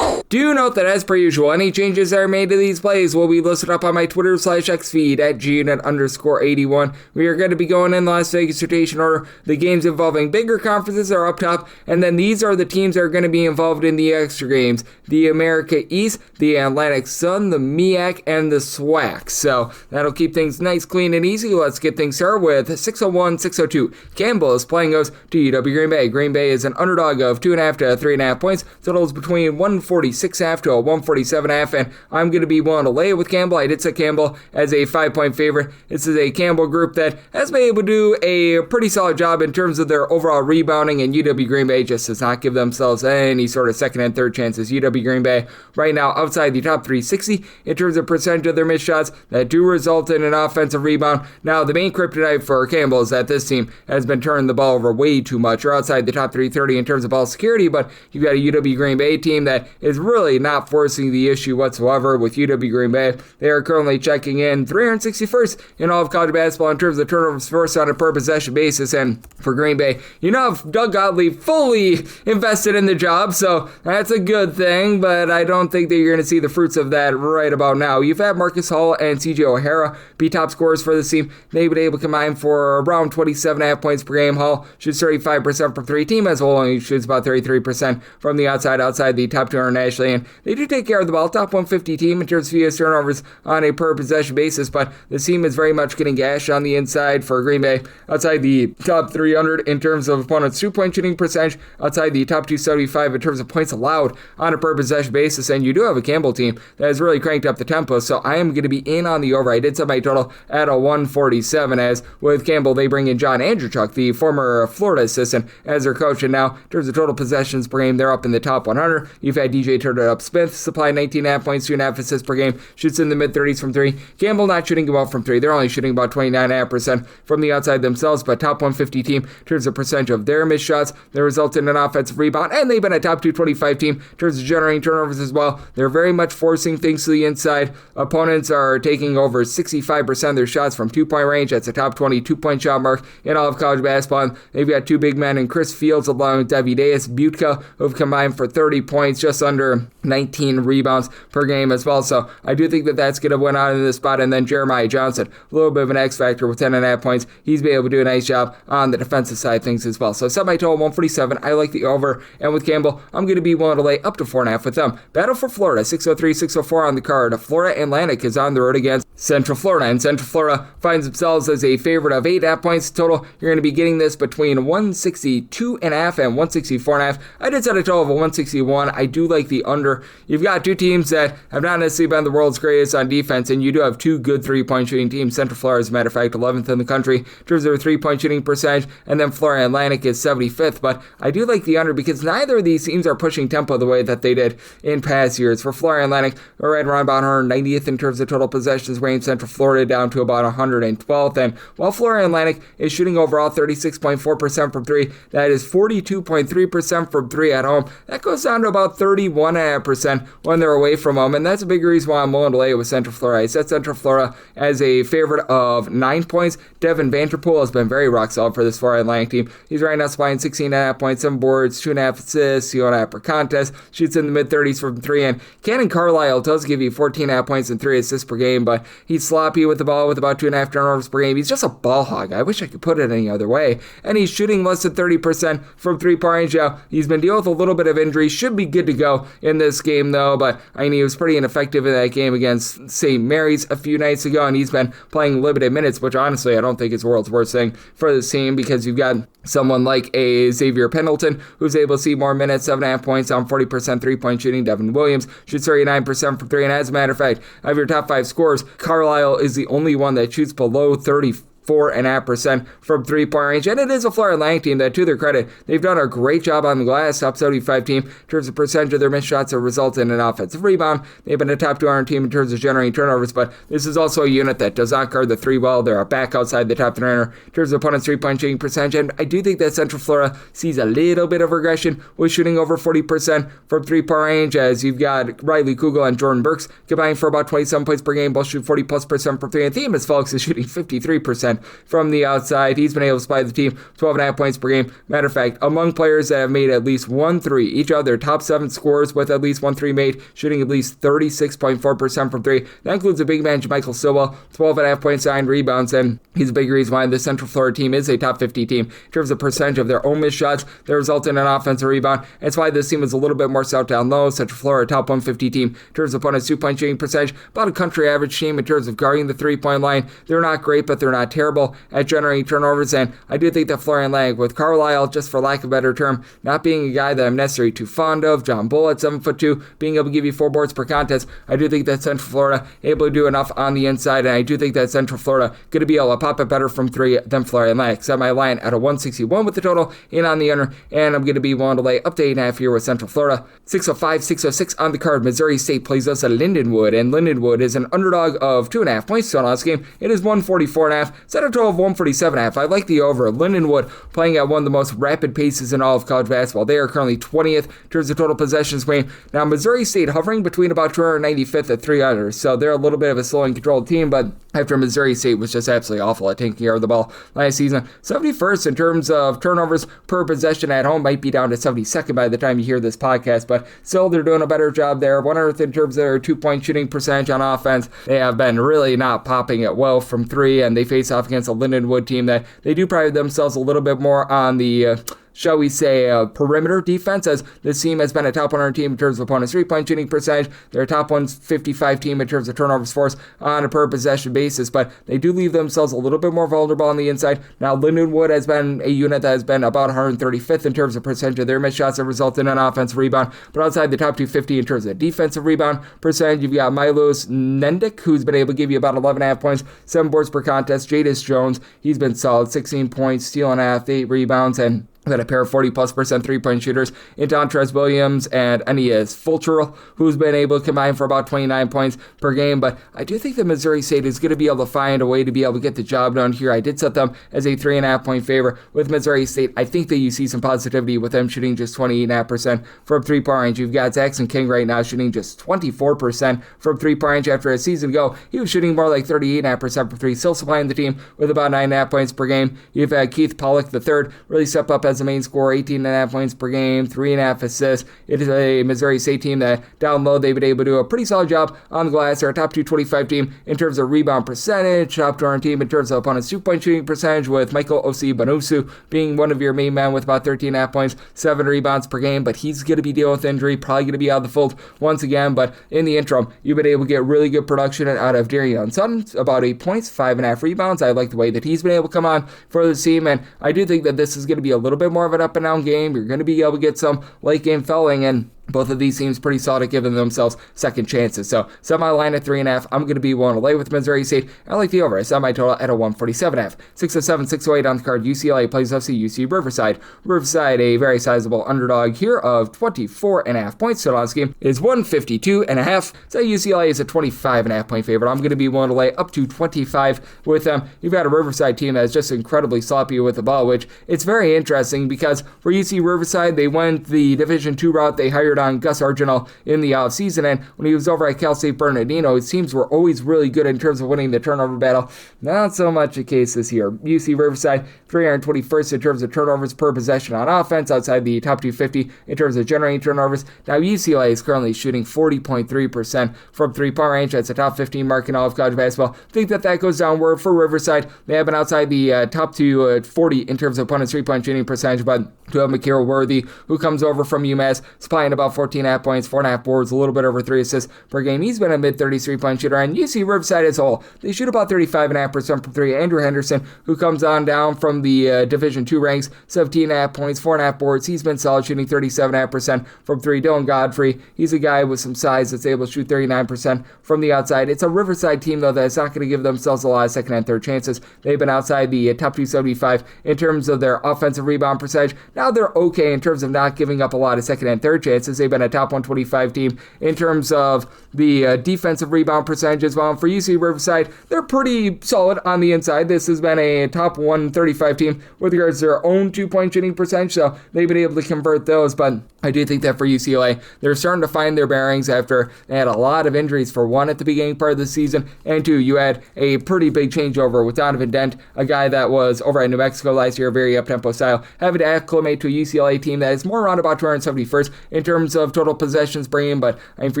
Do note that, as per usual, any changes that are made to these plays will be listed up on my Twitter/X feed at @GUnit_81. We are going to be going in the Las Vegas rotation order. The games involving bigger conferences are up top, and then these are the teams that are going to be involved in the extra games: the America East, the Atlantic Sun, the MEAC, and the SWAC. So that'll keep things nice, clean, and easy. Let's get things started with 601-602. Campbell is playing host to UW Green Bay. Green Bay is an underdog of 2.5 to 3.5 points. Totals between 146.5 to a 147.5, and I'm going to be willing to lay it with Campbell. I did set Campbell as a 5-point favorite. This is a Campbell group that has been able to do a pretty solid job in terms of their overall rebounding, and UW Green Bay just does not give themselves any sort of second and third chances. UW Green Bay right now outside the top 360 in terms of percentage of their missed shots that do result in an offensive rebound. Now, the main kryptonite for Campbell is that this team has been turning the ball over way too much. Or outside the top 330 in terms of ball security, but you've got a UW Green Bay team that is really not forcing the issue whatsoever with UW Green Bay. They are currently checking in 361st in all of college basketball in terms of turnovers forced on a per possession basis, and for Green Bay, you now have Doug Gottlieb fully invested in the job, so that's a good thing, but I don't think that you're going to see the fruits of that right about now. You've had Marcus Hall and CJ O'Hara be top scorers for this team. They've been able to combine for around 27.5 points per game. Hall shoots 35% from three. Team as a whole only shoots about 33% from the outside the top 200 nationally, and they do take care of the ball. Top 150 team in terms of fewest turnovers on a per possession basis, but the team is very much getting gashed on the inside for Green Bay. Outside the top 300 in terms of opponents' 2-point shooting percentage, outside the top 275 in terms of points allowed on a per possession basis, and you do have a Campbell team that has really cranked up the tempo, so I am going to be in on the over. I did set my total at a 147, as with Campbell, they bring in John Andrewchuk, the former Florida assistant, as their coach, and now in terms of total possessions per game, they're up in the top 100. You've had DJ Turner-Up-Smith supply 19.5 points, 2.5 assists per game, shoots in the mid-30s from three. Campbell not shooting well from three. They're only shooting about 29.5% from the outside themselves, but top 150 team in terms of percentage of their missed shots that result in an offensive rebound, and they've been a top 225 team in terms of generating turnovers as well. They're very much forcing things to the inside. Opponents are taking over 65% of their shots from 2-point range. That's a top 20 2-point shot mark in all of college basketball. And they've got two big men in Chris Fields along with Davideus Butka, who have combined for 30 points, just under 19 rebounds per game as well. So I do think that that's going to win out in this spot. And then Jeremiah Johnson, a little bit of an X factor with 10.5 points. He's been able to do a nice job on the defensive side of things as well. So set my total 147. I like the over. And with Campbell, I'm going to be willing to lay up to 4.5 with them. Battle for Florida, 603-604 on the card. Florida Atlantic is on the road against Central Florida, and Central Florida finds themselves as a favorite of 8.5 points total. You're going to be getting this between 162.5 and 164.5. I did set a total of 161. I do like the under. You've got two teams that have not necessarily been the world's greatest on defense, and you do have two good 3-point shooting teams. Central Florida, as a matter of fact, 11th in the country in terms of their 3-point shooting percentage, and then Florida Atlantic is 75th, but I do like the under because neither of these teams are pushing tempo the way that they did in past years. For Florida Atlantic, we're right around about 190th in terms of total possessions range. Central Florida down to about 112th, and while Florida Atlantic is shooting overall 36.4% from three, that is 42.3% from three at home. That goes down to about 31.5% when they're away from home, and that's a big reason why I'm willing to lay it with Central Florida. I set Central Florida as a favorite of 9 points. Devin Vanterpool has been very rock solid for this Florida Atlantic team. He's right now supplying 16.5 points, 7 boards, 2.5 assists, 2.5 per contest, shoots in the mid-30s from three, and Cannon Carlisle does give you 14.5 points and 3 assists per game, but he's sloppy with the ball with about 2.5 turnovers per game. He's just a ball hog. I wish I could put it any other way. And he's shooting less than 30% from 3-point range now. He's been dealing with a little bit of injury. Should be good to go in this game, though, but I mean, he was pretty ineffective in that game against St. Mary's a few nights ago, and he's been playing limited minutes, which honestly I don't think is the world's worst thing for this team because you've got someone like a Xavier Pendleton who's able to see more minutes, 7.5 points on 40% 3-point shooting. Devin Williams shoots 39% from three, and as a matter of fact, of your top 5 scorers, Carlisle is the only one that shoots below 34.5% from 3-point range, and it is a Florida Atlantic team that, to their credit, they've done a great job on the glass. Top 75 team in terms of percentage of their missed shots that result in an offensive rebound. They've been a top 200 team in terms of generating turnovers, but this is also a unit that does not guard the 3 well. They're back outside the top 300 in terms of opponents' 3-point shooting percentage, and I do think that Central Florida sees a little bit of regression with shooting over 40% from 3-point range, as you've got Riley Kugel and Jordan Burks combining for about 27 points per game. Both shoot 40+% from three, and Themis Felix is shooting 53% 40% from the outside. He's been able to supply the team 12.5 points per game. Matter of fact, among players that have made at least 1 3, each of their top 7 scorers with at least 1 3 made, shooting at least 36.4% from 3. That includes a big man, Michael Silva, 12.5 points, 9 rebounds, and he's a big reason why the Central Florida team is a top 50 team in terms of percentage of their own missed shots that result in an offensive rebound. That's why this team is a little bit more south down low. Central Florida, top 150 team in terms of opponent's 2-point shooting percentage, about a country average team in terms of guarding the 3-point line. They're not great, but they're not terrible at generating turnovers, and I do think that Florian Lang, with Carlisle, just for lack of a better term, not being a guy that I'm necessarily too fond of, John Bull at 7'2", being able to give you 4 boards per contest, I do think that Central Florida able to do enough on the inside, and I do think that Central Florida going to be able to pop it better from 3 than Florian Lang. Set my line at a 161 with the total in on the under, and I'm going to be willing to lay up to 8.5 here with Central Florida. 605, 606 on the card. Missouri State plays us at Lindenwood, and Lindenwood is an underdog of 2.5 points to last game. It is 144.5. Set a total of 147.5. I like the over. Lindenwood playing at one of the most rapid paces in all of college basketball. They are currently 20th in terms of total possessions game. Now, Missouri State hovering between about 295th at 300, so they're a little bit of a slow and controlled team, but after Missouri State was just absolutely awful at taking care of the ball last season. 71st in terms of turnovers per possession at home, might be down to 72nd by the time you hear this podcast, but still they're doing a better job there. 100th in terms of their 2-point shooting percentage on offense. They have been really not popping it well from 3, and they face off against a Lindenwood team that they do pride themselves a little bit more on the shall we say, perimeter defense, as this team has been a top 100 team in terms of opponent's 3-point shooting percentage. They're a top 155 team in terms of turnovers forced on a per possession basis, but they do leave themselves a little bit more vulnerable on the inside. Now, Lindenwood has been a unit that has been about 135th in terms of percentage of their missed shots that result in an offensive rebound, but outside the top 250 in terms of defensive rebound percentage, you've got Milos Nendick, who's been able to give you about 11.5 points, 7 boards per contest. Jadis Jones, he's been solid, 16 points, steal and a half, 8 rebounds, and then a pair of 40+% 3-point shooters in Dontrez Williams and Aeneas Fulcherl, who's been able to combine for about 29 points per game. But I do think that Missouri State is going to be able to find a way to be able to get the job done here. I did set them as a 3.5-point favor with Missouri State. I think that you see some positivity with them shooting just 28.5% from 3-point range. You've got Zaxton King right now shooting just 24% from 3-point range. After a season ago, he was shooting more like 38.5% from 3, still supplying the team with about 9.5 points per game. You've had Keith Pollock III really step up as a main scorer, 18.5 points per game, 3.5 assists. It is a Missouri State team that down low they've been able to do a pretty solid job on the glass. They're a top 225 team in terms of rebound percentage, top 200 team in terms of opponent's 2-point shooting percentage, with Michael Osi-Bonusu being one of your main men with about 13.5 points, 7 rebounds per game, but he's going to be dealing with injury, probably going to be out of the fold once again. But in the interim, you've been able to get really good production out of Darian Sutton, about 8 points, 5.5 rebounds. I like the way that he's been able to come on for the team, and I do think that this is going to be a little bit more of an up and down game. You're going to be able to get some late game fouling, and both of these teams pretty solid at giving themselves second chances. So set my line at 3.5. I'm going to be willing to lay with Missouri State. I like the over. I set my total at a 147.5. 607, 608 on the card. UCLA plays UC Riverside. Riverside, a very sizable underdog here of 24.5 points. So last game is 152.5. So UCLA is a 25.5 point favorite. I'm going to be willing to lay up to 25 with them. You've got a Riverside team that's just incredibly sloppy with the ball, which it's very interesting because for UC Riverside, they went the Division II route. They hired on Gus Arginal in the offseason, and when he was over at Cal State Bernardino, his teams were always really good in terms of winning the turnover battle. Not so much the case this year. UC Riverside, 321st in terms of turnovers per possession on offense, outside the top 250 in terms of generating turnovers. Now, UCLA is currently shooting 40.3% from 3-point range. That's a top 15 mark in all of college basketball. I think that goes downward for Riverside. They have been outside the top 240 in terms of opponent's 3-point shooting percentage, but to have Mikhail Worthy, who comes over from UMass, supplying about 14.5 points, 4.5 boards, a little bit over 3 assists per game. He's been a mid-30s 3-point shooter, and UC Riverside as a whole, they shoot about 35.5% from 3. Andrew Henderson, who comes on down from the Division II ranks, 17.5 points, 4.5 boards. He's been solid, shooting 37.5% from 3. Dylan Godfrey, he's a guy with some size that's able to shoot 39% from the outside. It's a Riverside team, though, that's not going to give themselves a lot of second and third chances. They've been outside the top 275 in terms of their offensive rebound percentage. Now they're okay in terms of not giving up a lot of second and third chances. basis. They've been a top 125 team in terms of the defensive rebound percentage as well. And for UC Riverside, they're pretty solid on the inside. This has been a top 135 team with regards to their own 2-point shooting percentage, so they've been able to convert those. But I do think that for UCLA, they're starting to find their bearings after they had a lot of injuries. For one, at the beginning part of the season, and two, you had a pretty big changeover with Donovan Dent, a guy that was over at New Mexico last year, very up-tempo style, having to acclimate to a UCLA team that is more around about 271st in terms of total possessions per game. But I mean, for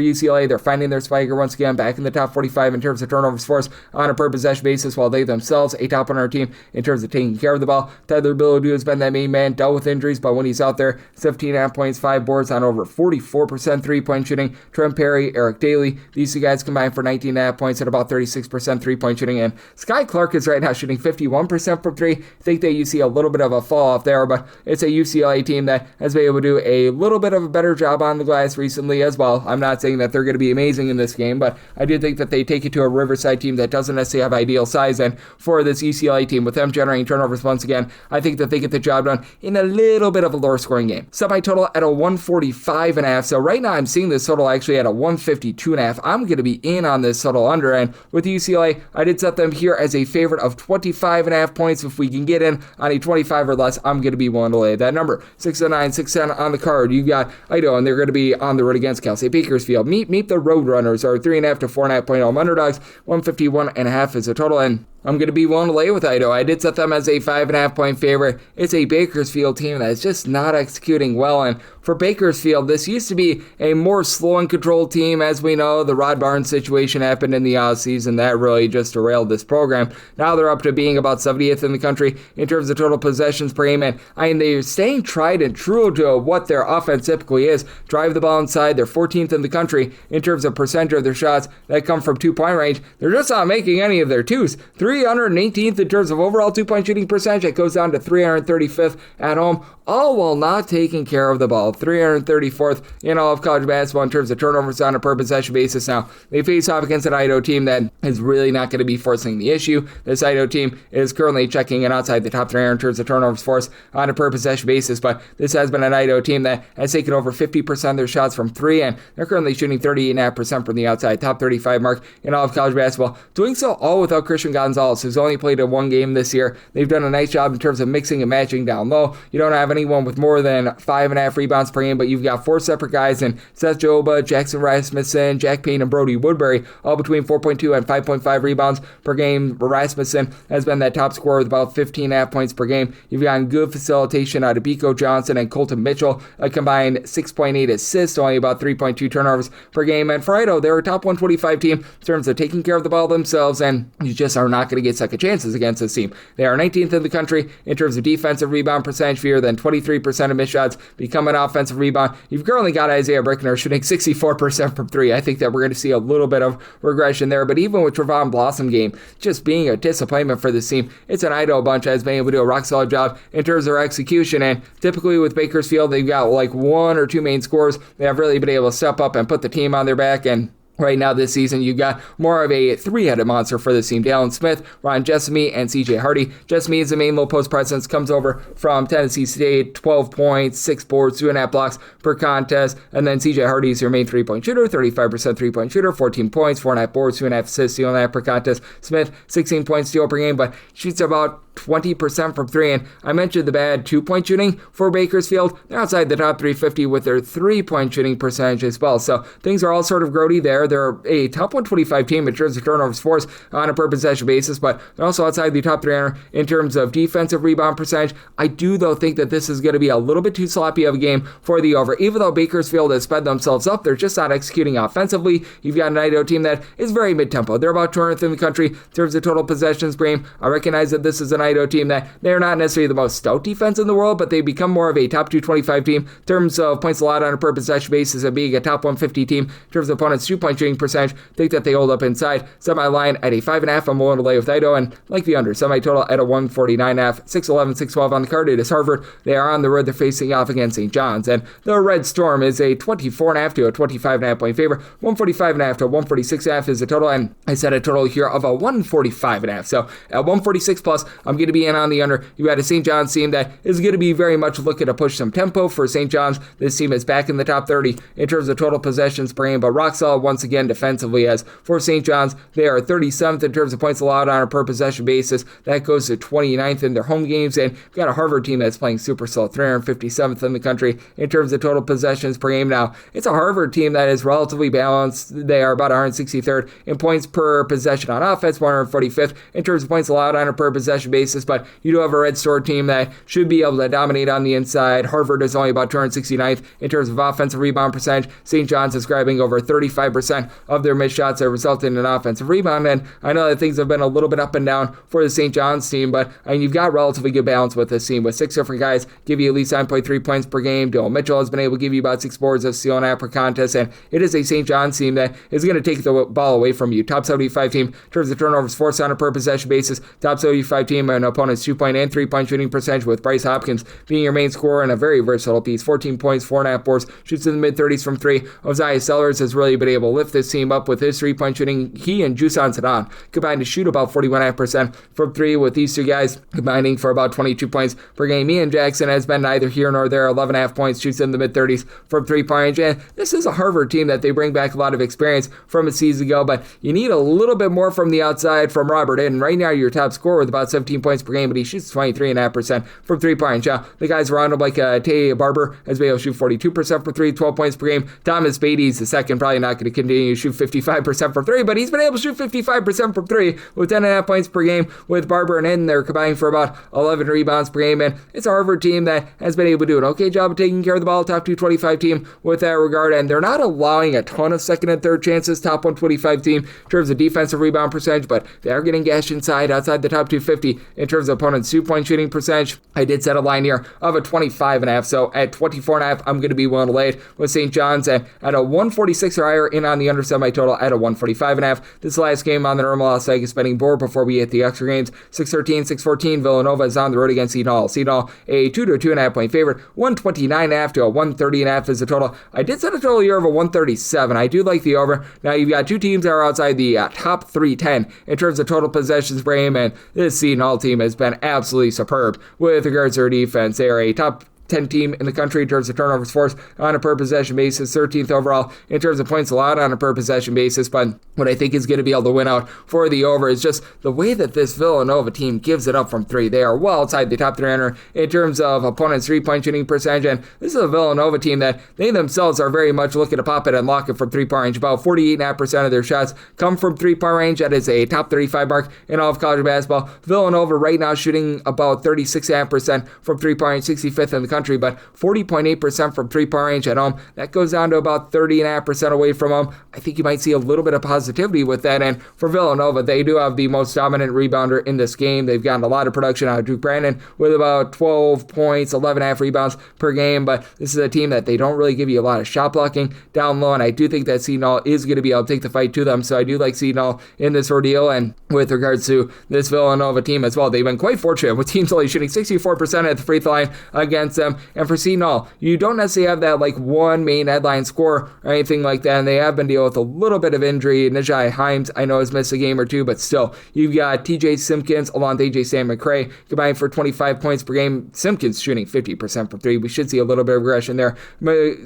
UCLA, they're finding their swagger once again, back in the top 45 in terms of turnovers forced on a per possession basis, while they themselves a top 100 team in terms of taking care of the ball. Tyler Billadu has been that main man, dealt with injuries, but when he's out there, 17.5 points, 5 boards on over 44% three-point shooting. Trent Perry, Eric Daly, these two guys combined for 19.5 points at about 36% three-point shooting. And Sky Clark is right now shooting 51% from three. I think that you see a little bit of a fall off there, but it's a UCLA team that has been able to do a little bit of a better job on the glass recently as well. I'm not saying that they're going to be amazing in this game, but I do think that they take it to a Riverside team that doesn't necessarily have ideal size. And for this UCLA team, with them generating turnovers once again, I think that they get the job done in a little bit of a lower scoring game. Semi-total at a 145.5. So right now I'm seeing this total actually at a 152.5. I'm going to be in on this total under, and with UCLA, I did set them here as a favorite of 25.5 points. If we can get in on a 25 or less, I'm going to be willing to lay that number. 6-9, 6-10 on the card. You've got Idaho, and they're going to be on the road against Cal State Bakersfield. Meet the Roadrunners, or 3.5 to 4.5 point home underdogs. 151.5 is a total, and I'm going to be willing to lay with Idaho. I did set them as a 5.5 point favorite. It's a Bakersfield team that's just not executing well. And for Bakersfield, this used to be a more slow and controlled team. As we know, the Rod Barnes situation happened in the offseason. That really just derailed this program. Now they're up to being about 70th in the country in terms of total possessions per game. And they're staying tried and true to what their offense typically is. Drive the ball inside. They're 14th in the country in terms of percentage of their shots that come from 2-point range. They're just not making any of their twos. 318th in terms of overall 2-point shooting percentage. It goes down to 335th at home, all while not taking care of the ball. 334th in all of college basketball in terms of turnovers on a per possession basis. Now, they face off against an Idaho team that is really not going to be forcing the issue. This Idaho team is currently checking in outside the top 300 in terms of turnovers forced on a per possession basis, but this has been an Idaho team that has taken over 50% of their shots from three, and they're currently shooting 38.5% from the outside, top 35 mark in all of college basketball. Doing so all without Christian Gonzalez, who's only played in one game this year. They've done a nice job in terms of mixing and matching down low. You don't have anyone with more than 5.5 rebounds per game, but you've got 4 separate guys in Seth Joba, Jackson Rasmussen, Jack Payne, and Brody Woodbury, all between 4.2 and 5.5 rebounds per game. Rasmussen has been that top scorer with about 15.5 points per game. You've gotten good facilitation out of Biko Johnson and Colton Mitchell, a combined 6.8 assists, only about 3.2 turnovers per game. And for Idaho, they're a top 125 team in terms of taking care of the ball themselves, and you just are not going to get second chances against this team. They are 19th in the country in terms of defensive rebound percentage, fewer than 23% of missed shots become an offensive rebound. You've currently got Isaiah Brickner shooting 64% from three. I think that we're going to see a little bit of regression there, but even with Trevon Blossom game just being a disappointment for this team, it's an Idaho bunch that has been able to do a rock solid job in terms of their execution. And typically with Bakersfield, they've got like 1 or 2 main scorers. They have really been able to step up and put the team on their back, and right now this season, you've got more of a 3-headed monster for this team. Dallin Smith, Ron Jessamy, and CJ Hardy. Jessamy is the main low post presence, comes over from Tennessee State, 12 points, 6 boards, 2.5 blocks per contest. And then CJ Hardy is your main 3-point shooter, 35% 3-point shooter, 14 points, 4.5 boards, 2.5 assists, 2.5 per contest. Smith, 16 points steal per game, but shoots about 20% from three. And I mentioned the bad 2-point shooting for Bakersfield. They're outside the top 350 with their 3-point shooting percentage as well. So things are all sort of grody there. They're a top 125 team in terms of turnovers forced on a per possession basis, but they're also outside the top 300 in terms of defensive rebound percentage. I do, though, think that this is going to be a little bit too sloppy of a game for the over. Even though Bakersfield has sped themselves up, they're just not executing offensively. You've got an Idaho team that is very mid-tempo. They're about 200th in the country in terms of total possessions per game. I recognize that this is an Idaho team that they're not necessarily the most stout defense in the world, but they become more of a top 225 team in terms of points allowed on a per possession basis and being a top 150 team in terms of opponents' 2-point 3-point shooting percentage. Think that they hold up inside. Semi-line at a 5.5. I'm willing to lay with Idaho, and like the under. Semi-total at a 149.5. 6-11, 6-12 on the card. It is Harvard. They are on the road. They're facing off against St. John's, and the Red Storm is a 24.5 to a 25.5 point favor. 145.5 to 146.5 is the total, and I set a total here of a 145.5. So at 146 plus, I'm going to be in on the under. You got a St. John's team that is going to be very much looking to push some tempo for St. John's. This team is back in the top 30 in terms of total possessions per game, but rock solid once again defensively, as for St. John's, they are 37th in terms of points allowed on a per possession basis. That goes to 29th in their home games, and we've got a Harvard team that's playing super slow, 357th in the country in terms of total possessions per game. Now, it's a Harvard team that is relatively balanced. They are about 163rd in points per possession on offense, 145th in terms of points allowed on a per possession basis, but you do have a Red Storm team that should be able to dominate on the inside. Harvard is only about 269th in terms of offensive rebound percentage. St. John's is grabbing over 35% of their missed shots that result in an offensive rebound, and I know that things have been a little bit up and down for the St. John's team, but you've got relatively good balance with this team, with 6 different guys give you at least 9.3 points per game. Dylan Mitchell has been able to give you about 6 boards of steal and app per contest, and it is a St. John's team that is going to take the ball away from you. Top 75 team in terms of turnovers forced on a per possession basis. Top 75 team on opponent's 2-point and 3-point shooting percentage, with Bryce Hopkins being your main scorer and a very versatile piece. 14 points, 4.5 boards, shoots in the mid-30s from 3. Ozias Sellers has really been able to lift this team up with his 3-point shooting. He and Jusan Seton combined to shoot about 41.5% from 3, with these two guys combining for about 22 points per game. Ian Jackson has been neither here nor there, 11.5 points, shoots in the mid-30s from 3-point range, and this is a Harvard team that they bring back a lot of experience from a season ago, but you need a little bit more from the outside from Robert Inn. Right now, your top scorer with about 17 points per game, but he shoots 23.5% from 3-point range. Now, the guys around him, like Tay Barber, has been able to shoot 42% from 3, 12 points per game. Thomas Beatty's the second, probably not going to continue to shoot 55% from 3, but he's been able to shoot 55% from 3 with 10.5 points per game. With Barber and Inn, they're combining for about 11 rebounds per game, and it's a Harvard team that has been able to do an okay job of taking care of the ball. Top 225 team with that regard, and they're not allowing a ton of second and third chances. Top 125 team in terms of defensive rebound percentage, but they are getting gashed outside the top 250 in terms of opponent's 2-point shooting percentage. I did set a line here of a 25.5, so at 24.5, I'm going to be willing to lay it with St. John's, and at a 146 or higher in on the under semi-total at a 145.5. This last game on the normal Las Vegas betting board before we hit the extra games, 6-13, 6-14. Villanova is on the road against Seton. Seton, a 2 to 2.5 point favorite. 129.5 to a 130.5 is the total. I did set a total here of a 137. I do like the over. Now, you've got two teams that are outside the top 310 in terms of total possessions per game, and this Seton team has been absolutely superb with regards to their defense. They are a top 10 team in the country in terms of turnovers forced on a per possession basis, 13th overall in terms of points allowed on a per possession basis. But what I think is going to be able to win out for the over is just the way that this Villanova team gives it up from 3. They are well outside the top 300 in terms of opponent's 3-point shooting percentage, and this is a Villanova team that they themselves are very much looking to pop it and lock it from 3-point range. About 48.5% of their shots come from 3-point range. That is a top 35 mark in all of college basketball. Villanova right now shooting about 36.5% from 3-point range, 65th in the country, but 40.8% from 3-point range at home. That goes down to about 30.5% away from home. I think you might see a little bit of positivity with that. And for Villanova, they do have the most dominant rebounder in this game. They've gotten a lot of production out of Duke Brandon with about 12 points, 11.5 rebounds per game, but this is a team that they don't really give you a lot of shot blocking down low, and I do think that Seton is going to be able to take the fight to them, so I do like Seton in this ordeal. And with regards to this Villanova team as well, they've been quite fortunate with teams only shooting 64% at the free throw line against them. And for Seton, you don't necessarily have that like one main headline scorer or anything like that, and they have been dealing with a little bit of injury. Najai Himes, I know, has missed a game or two, but still, you've got TJ Simpkins along with AJ Stan McCray combining for 25 points per game. Simpkins shooting 50% from 3. We should see a little bit of regression there.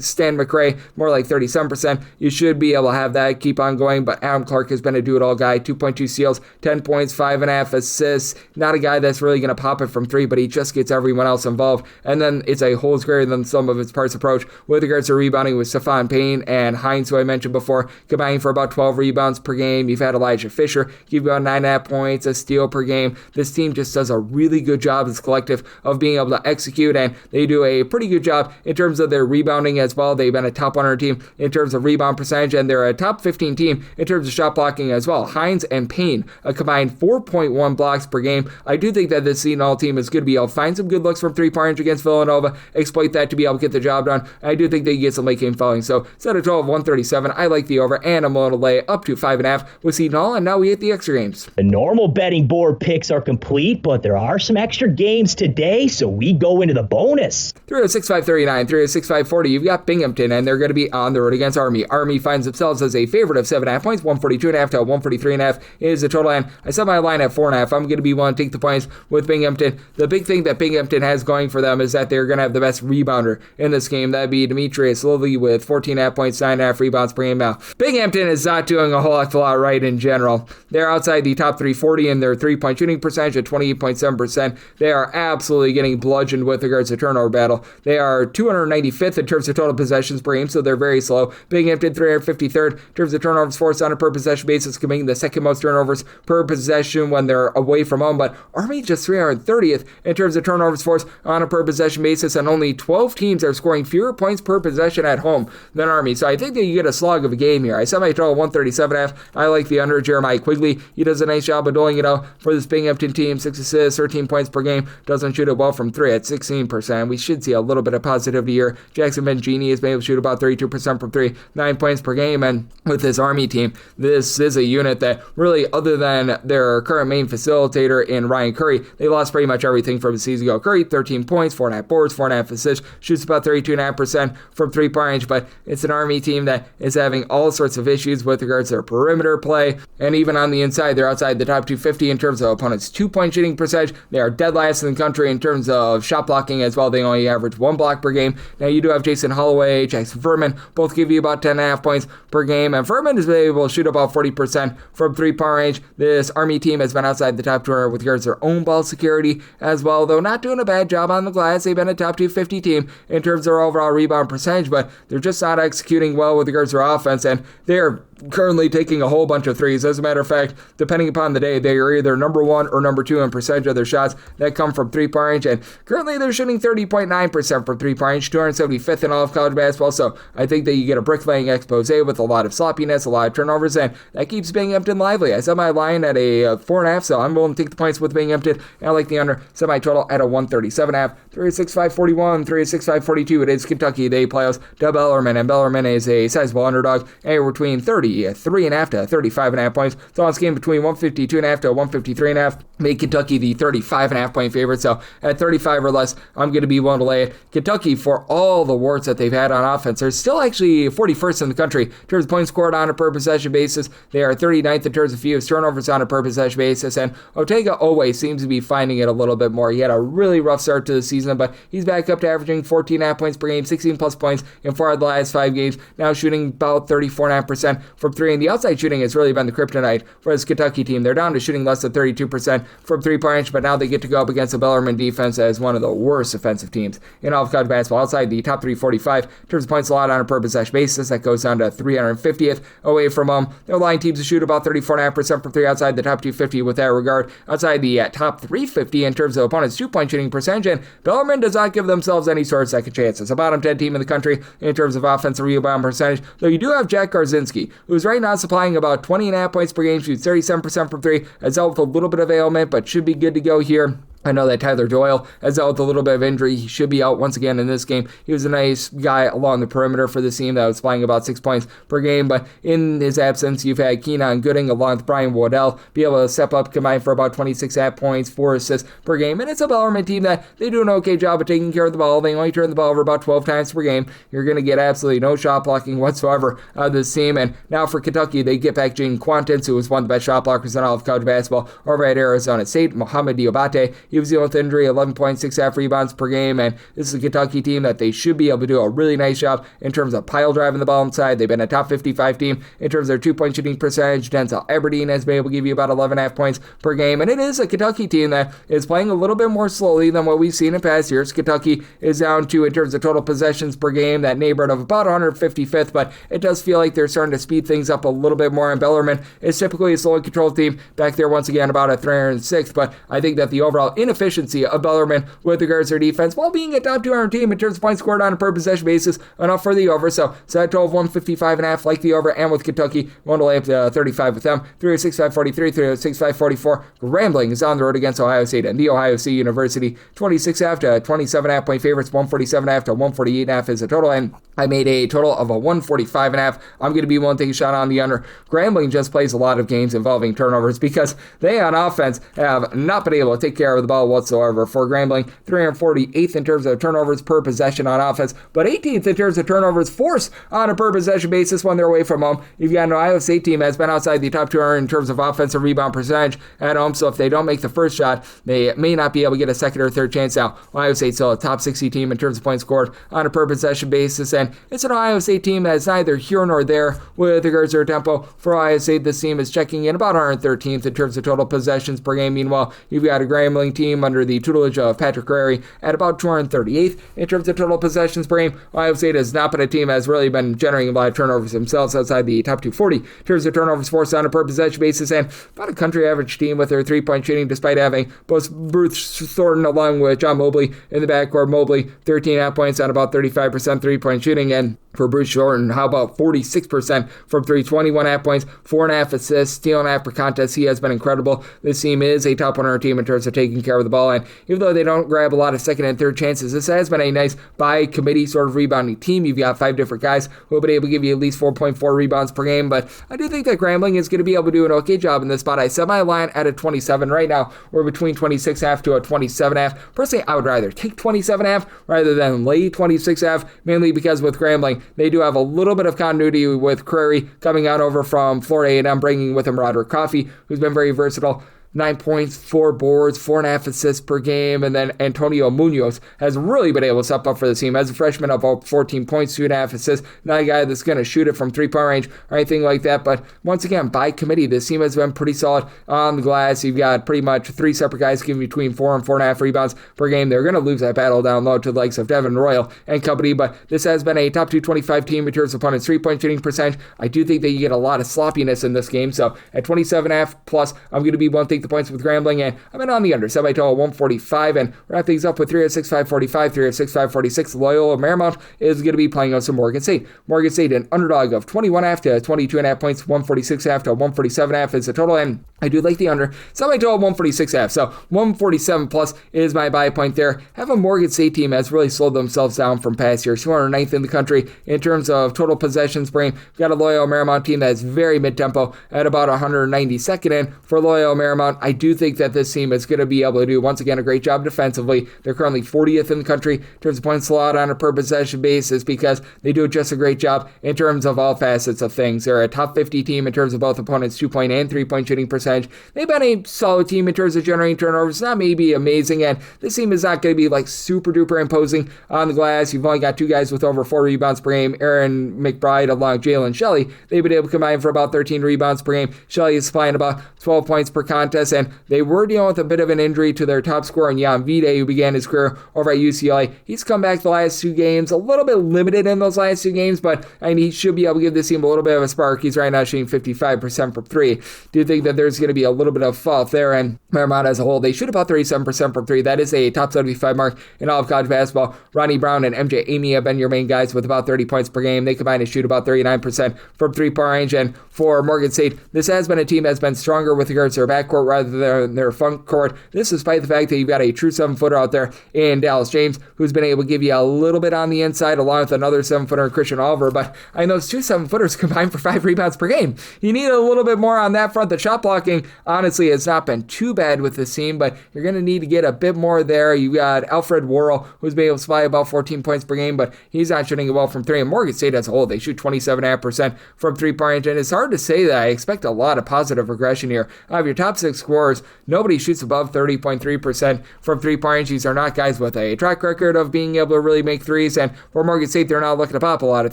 Stan McCray, more like 37%. You should be able to have that keep on going, but Adam Clark has been a do-it-all guy. 2.2 steals, 10 points, 5.5 assists. Not a guy that's really going to pop it from 3, but he just gets everyone else involved. And then it's a holds greater than some of its parts approach with regards to rebounding with Stephon Payne and Hines, who I mentioned before, combining for about 12 rebounds per game. You've had Elijah Fisher give about 9.5 points, a steal per game. This team just does a really good job as a collective of being able to execute, and they do a pretty good job in terms of their rebounding as well. They've been a top 100 team in terms of rebound percentage, and they're a top 15 team in terms of shot blocking as well. Hines and Payne a combined 4.1 blocks per game. I do think that this Seton team is going to be able to find some good looks from 3-point range against Villanova. Villanova exploit that to be able to get the job done. I do think they get some late game following. So set a total of 137. I like the over, and I'm willing to lay up to 5.5 with Seton Hall, and now we hit the extra games. The normal betting board picks are complete, but there are some extra games today, so we go into the bonus. 306-539, 306-540. You've got Binghamton, and they're going to be on the road against Army. Army finds themselves as a favorite of 7.5 points. 142.5 to 143.5 is the total, and I set my line at 4.5. I'm going to be willing to take the points with Binghamton. The big thing that Binghamton has going for them is that they're going to have the best rebounder in this game. That'd be Demetrius Lilly with 14.5 points, 9.5 rebounds per game. Now, Binghamton is not doing a whole lot right in general. They're outside the top 340 in their three-point shooting percentage at 28.7%. They are absolutely getting bludgeoned with regards to turnover battle. They are 295th in terms of total possessions per game, so they're very slow. Binghamton 353rd in terms of turnovers forced on a per possession basis, committing the second most turnovers per possession when they're away from home, but Army just 330th in terms of turnovers forced on a per possession basis, and only 12 teams are scoring fewer points per possession at home than Army. So I think that you get a slog of a game here. I set my total 137.5. I like the under. Jeremiah Quigley, he does a nice job of doling it out for this Binghamton team. 6 assists, 13 points per game. Doesn't shoot it well from 3 at 16%. We should see a little bit of positivity here. Jackson Bengini has been able to shoot about 32% from 3, 9 points per game, and with this Army team, this is a unit that really, other than their current main facilitator in Ryan Curry, they lost pretty much everything from a season ago. Curry, 13 points, 4.5 boards, 4.5 assists, shoots about 32.5% from 3-point range, but it's an Army team that is having all sorts of issues with regards to their perimeter play, and even on the inside, they're outside the top 250 in terms of opponents' 2-point shooting percentage. They are dead last in the country in terms of shot blocking as well. They only average 1 block per game. Now, you do have Jason Holloway, Jackson Furman, both give you about 10.5 points per game, and Furman has been able to shoot about 40% from 3-point range. This Army team has been outside the top 200 with regards to their own ball security as well, though not doing a bad job on the glass. They've been a top 250 team in terms of their overall rebound percentage, but they're just not executing well with regards to their offense, and they're currently taking a whole bunch of threes. As a matter of fact, depending upon the day, they are either number 1 or number 2 in percentage of their shots that come from 3-point range, and currently they're shooting 30.9% from 3-point range, 275th in all of college basketball, so I think that you get a bricklaying expose with a lot of sloppiness, a lot of turnovers, and that keeps Binghamton lively. I set my line at a 4.5, so I'm willing to take the points with Binghamton, and I like the under. Set my total at a 137.5. 306-541, 306-542. It is Kentucky. They play us to Belleramine, and Belleramine is a sizable underdog, anywhere between 33.5 to 35.5 points. So on this game between 152.5 to 153.5. Make Kentucky the 35.5 point favorite. So at 35 or less, I'm going to be willing to lay it. Kentucky, for all the warts that they've had on offense, they're still actually 41st in the country in terms of points scored on a per possession basis. They are 39th in terms of fewest turnovers on a per possession basis, and Otega always seems to be finding it a little bit more. He had a really rough start to the season, but he's back up to averaging 14.5 points per game, 16 plus points in 4 of the last 5 games, now shooting about 34.5% from 3, and the outside shooting has really been the kryptonite for this Kentucky team. They're down to shooting less than 32% from 3-point range, but now they get to go up against the Bellarmine defense as one of the worst offensive teams in all of college basketball, outside the top 345 in terms of points allowed on a per possession basis. That goes down to 350th away from home. They're allowing teams to shoot about 34.5% from 3 outside the top 250 with that regard, outside the top 350 in terms of opponents' 2-point shooting percentage, and Bellarmine does not give themselves any sort of second chance. It's a bottom 10 team in the country in terms of offensive rebound percentage, though you do have Jack Garzinski, who's right now supplying about 20.5 points per game, shoots 37% from 3, has dealt with a little bit of ailment, but should be good to go here. I know that Tyler Doyle has dealt with a little bit of injury. He should be out once again in this game. He was a nice guy along the perimeter for the team that was playing about 6 points per game, but in his absence, you've had Keenan Gooding along with Brian Waddell be able to step up, combine for about 26.5 points, 4 assists per game, and it's a Bellarmine team that they do an okay job of taking care of the ball. They only turn the ball over about 12 times per game. You're going to get absolutely no shot blocking whatsoever out of this team, and now for Kentucky, they get back Jane Quantins, who was one of the best shot blockers in all of college basketball over at Arizona State. Mohamed Diabate, he was dealing with injury, 11.6 rebounds per game, and this is a Kentucky team that they should be able to do a really nice job in terms of pile driving the ball inside. They've been a top 55 team in terms of their 2-point shooting percentage. Denzel Aberdeen has been able to give you about 11.5 points per game, and it is a Kentucky team that is playing a little bit more slowly than what we've seen in past years. Kentucky is down to, in terms of total possessions per game, that neighborhood of about 155th, but it does feel like they're starting to speed things up a little bit more, and Bellarmine is typically a slow and controlled team back there once again about a 306th, but I think that the overall inefficiency of Belleramine with regards to their defense, while being a top 200 team in terms of points scored on a per possession basis, enough for the over. So set total of 155.5, like the over, and with Kentucky, one to lay up to 35 with them. 306-543, 306-544. Grambling is on the road against Ohio State and the Ohio State University. 26.5 to 27.5 point favorites. 147.5 to 148.5 is the total, and I made a total of a 145.5. I'm going to be willing to take a shot on the under. Grambling just plays a lot of games involving turnovers because they on offense have not been able to take care of the ball whatsoever. For Grambling, 348th in terms of turnovers per possession on offense, but 18th in terms of turnovers forced on a per possession basis when they're away from home. You've got an Ohio State team that's been outside the top 200 in terms of offensive rebound percentage at home, so if they don't make the first shot, they may not be able to get a second or third chance out. Ohio State's still a top 60 team in terms of points scored on a per possession basis, and it's an Ohio State team that's neither here nor there with regards to their tempo. For Ohio State, this team is checking in about 113th in terms of total possessions per game. Meanwhile, you've got a Grambling team under the tutelage of Patrick Rary at about 238th in terms of total possessions per game. Ohio State has not been a team that has really been generating a lot of turnovers themselves outside the top 240 in terms of turnovers forced on a per possession basis, and about a country average team with their three-point shooting, despite having both Bruce Thornton along with John Mobley in the backcourt. Mobley, 13.5 points on about 35% three-point shooting, and for Bruce Thornton, how about 46% from 3, 21.5 points, 4.5 assists, stealing half per contest. He has been incredible. This team is a top 100 team in terms of taking care of the ball, and even though they don't grab a lot of second and third chances, this has been a nice by committee sort of rebounding team. You've got 5 different guys who have been able to give you at least 4.4 rebounds per game, but I do think that Grambling is going to be able to do an okay job in this spot. I set my line at a 27 right now. We're between 26.5 to a 27.5. Personally, I would rather take 27.5 rather than lay 26.5, mainly because with Grambling, they do have a little bit of continuity with Crary coming out over from Florida A&M, bringing with him Roderick Coffey, who's been very versatile. 9 points, 4 boards, 4.5 assists per game, and then Antonio Munoz has really been able to step up for the team. As a freshman, about 14 points, 2.5 assists. Not a guy that's going to shoot it from three-point range or anything like that, but once again, by committee, this team has been pretty solid on the glass. You've got pretty much 3 separate guys giving between 4 and 4.5 rebounds per game. They're going to lose that battle down low to the likes of Devin Royal and company, but this has been a top 225 team in terms of opponents' three-point shooting percentage. I do think that you get a lot of sloppiness in this game, so at 27.5 plus, I'm going to be one thing the points with Grambling, and I'm in on the under, set by total 145, and wrap things up with 306-545, 306-546. Loyola Marymount is going to be playing on some Morgan State. Morgan State, an underdog of 21.5 to 22.5 points, 146.5 to 147.5 is the total, and I do like the under. Set by total 146.5, so 147 plus is my buy point there. Have a Morgan State team has really slowed themselves down from past years. 209th in the country in terms of total possessions per game. We've got a Loyola Marymount team that's very mid-tempo at about 192nd, and for Loyola Marymount, I do think that this team is going to be able to do, once again, a great job defensively. They're currently 40th in the country in terms of points allowed on a per possession basis because they do just a great job in terms of all facets of things. They're a top 50 team in terms of both opponents' 2-point and 3-point shooting percentage. They've been a solid team in terms of generating turnovers. Not maybe amazing, and this team is not going to be like super duper imposing on the glass. You've only got 2 guys with over 4 rebounds per game, Aaron McBride along Jalen Shelley. They've been able to combine for about 13 rebounds per game. Shelley is supplying about 12 points per contest, and they were dealing with a bit of an injury to their top scorer, Jan Vide, who began his career over at UCLA. He's come back the last 2 games, a little bit limited in those last 2 games, but he should be able to give this team a little bit of a spark. He's right now shooting 55% from 3. Do you think that there's going to be a little bit of fall off there? And Marymount as a whole, they shoot about 37% from 3. That is a top 75 mark in all of college basketball. Ronnie Brown and MJ Amy have been your main guys with about 30 points per game. They combine to shoot about 39% from 3-point range. And for Morgan State, this has been a team that's been stronger with regards to their backcourt rather than their front court. This is despite the fact that you've got a true 7-footer out there in Dallas James, who's been able to give you a little bit on the inside, along with another 7-footer, Christian Oliver. But those 2 7-footers combined for 5 rebounds per game. You need a little bit more on that front. The shot blocking, honestly, has not been too bad with this team, but you're going to need to get a bit more there. You got Alfred Worrell, who's been able to supply about 14 points per game, but he's not shooting it well from 3. And Morgan State as a whole, they shoot 27.5% from 3-point range, and it's hard to say that I expect a lot of positive regression here. Out of your top 6 scorers, nobody shoots above 30.3% from 3-point range. These are not guys with a track record of being able to really make threes, and for Morgan State, they're not looking to pop a lot of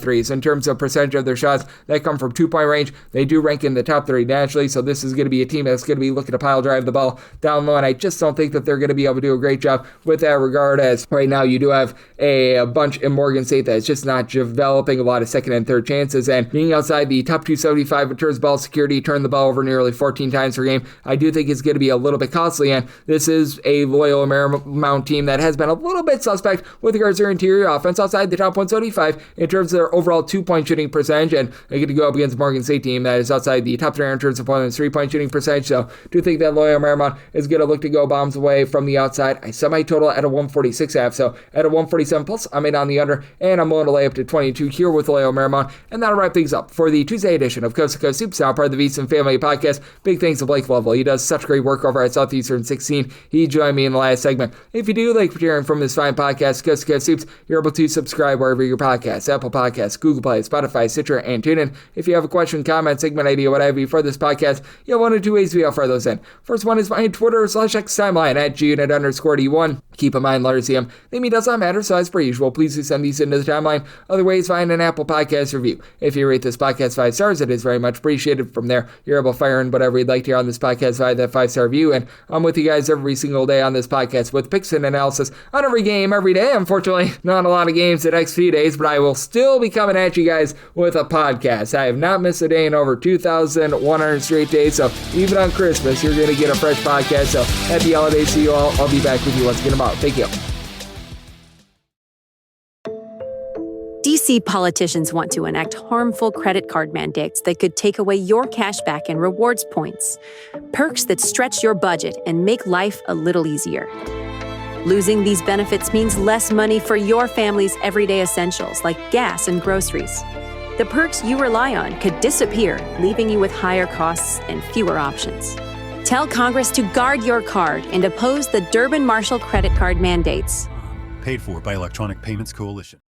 threes. In terms of percentage of their shots that come from 2-point range, they do rank in the top 30 nationally, so this is going to be a team that's going to be looking to pile drive the ball down low, and I just don't think that they're going to be able to do a great job with that regard, as right now you do have a bunch in Morgan State that's just not developing a lot of second and third chances, and being outside the top 275 in terms of ball security, turn the ball over nearly 14 times per game, I do think it's going to be a little bit costly, and this is a Loyola Marymount team that has been a little bit suspect with regards to their interior offense outside the top 175 in terms of their overall 2-point shooting percentage, and they get to go up against a Morgan State team that is outside the top 300 in terms of opponent's 3-point shooting percentage, so do think that Loyola Marymount is going to look to go bombs away from the outside. I semi-total at a 146.5, so at a 147 plus, I'm in on the under, and I'm willing to lay up to 22 here with Loyola Marymount, and that'll wrap things up for the Tuesday edition of Coast to Coast Soup, part of the VSiN Family Podcast. Big thanks to Blake Lovell. He does such great work over at Southeastern 16. He joined me in the last segment. If you do like hearing from this fine podcast, Coast to Coast Soups, you're able to subscribe wherever your podcasts, Apple Podcasts, Google Play, Spotify, Stitcher, and TuneIn. If you have a question, comment, segment idea, what have you for this podcast, you have one or two ways we offer those in. First one is my Twitter/X timeline at @GUnit_D1. Keep in mind, letters CM, name does not matter, so as per usual, please do send these into the timeline. Other ways, find an Apple Podcast review. If you rate this podcast 5 stars, it is very much appreciated. From there, you're able to fire in whatever you'd like to hear on this podcast via that 5-star review, and I'm with you guys every single day on this podcast with picks and analysis on every game every day. Unfortunately, not a lot of games the next few days, but I will still be coming at you guys with a podcast. I have not missed a day in over 2,100 straight days, so even on Christmas, you're going to get a fresh podcast. So happy holidays to you all. I'll be back with you once again tomorrow. Thank you. DC politicians want to enact harmful credit card mandates that could take away your cash back and rewards points. Perks that stretch your budget and make life a little easier. Losing these benefits means less money for your family's everyday essentials like gas and groceries. The perks you rely on could disappear, leaving you with higher costs and fewer options. Tell Congress to guard your card and oppose the Durbin-Marshall credit card mandates. Paid for by Electronic Payments Coalition.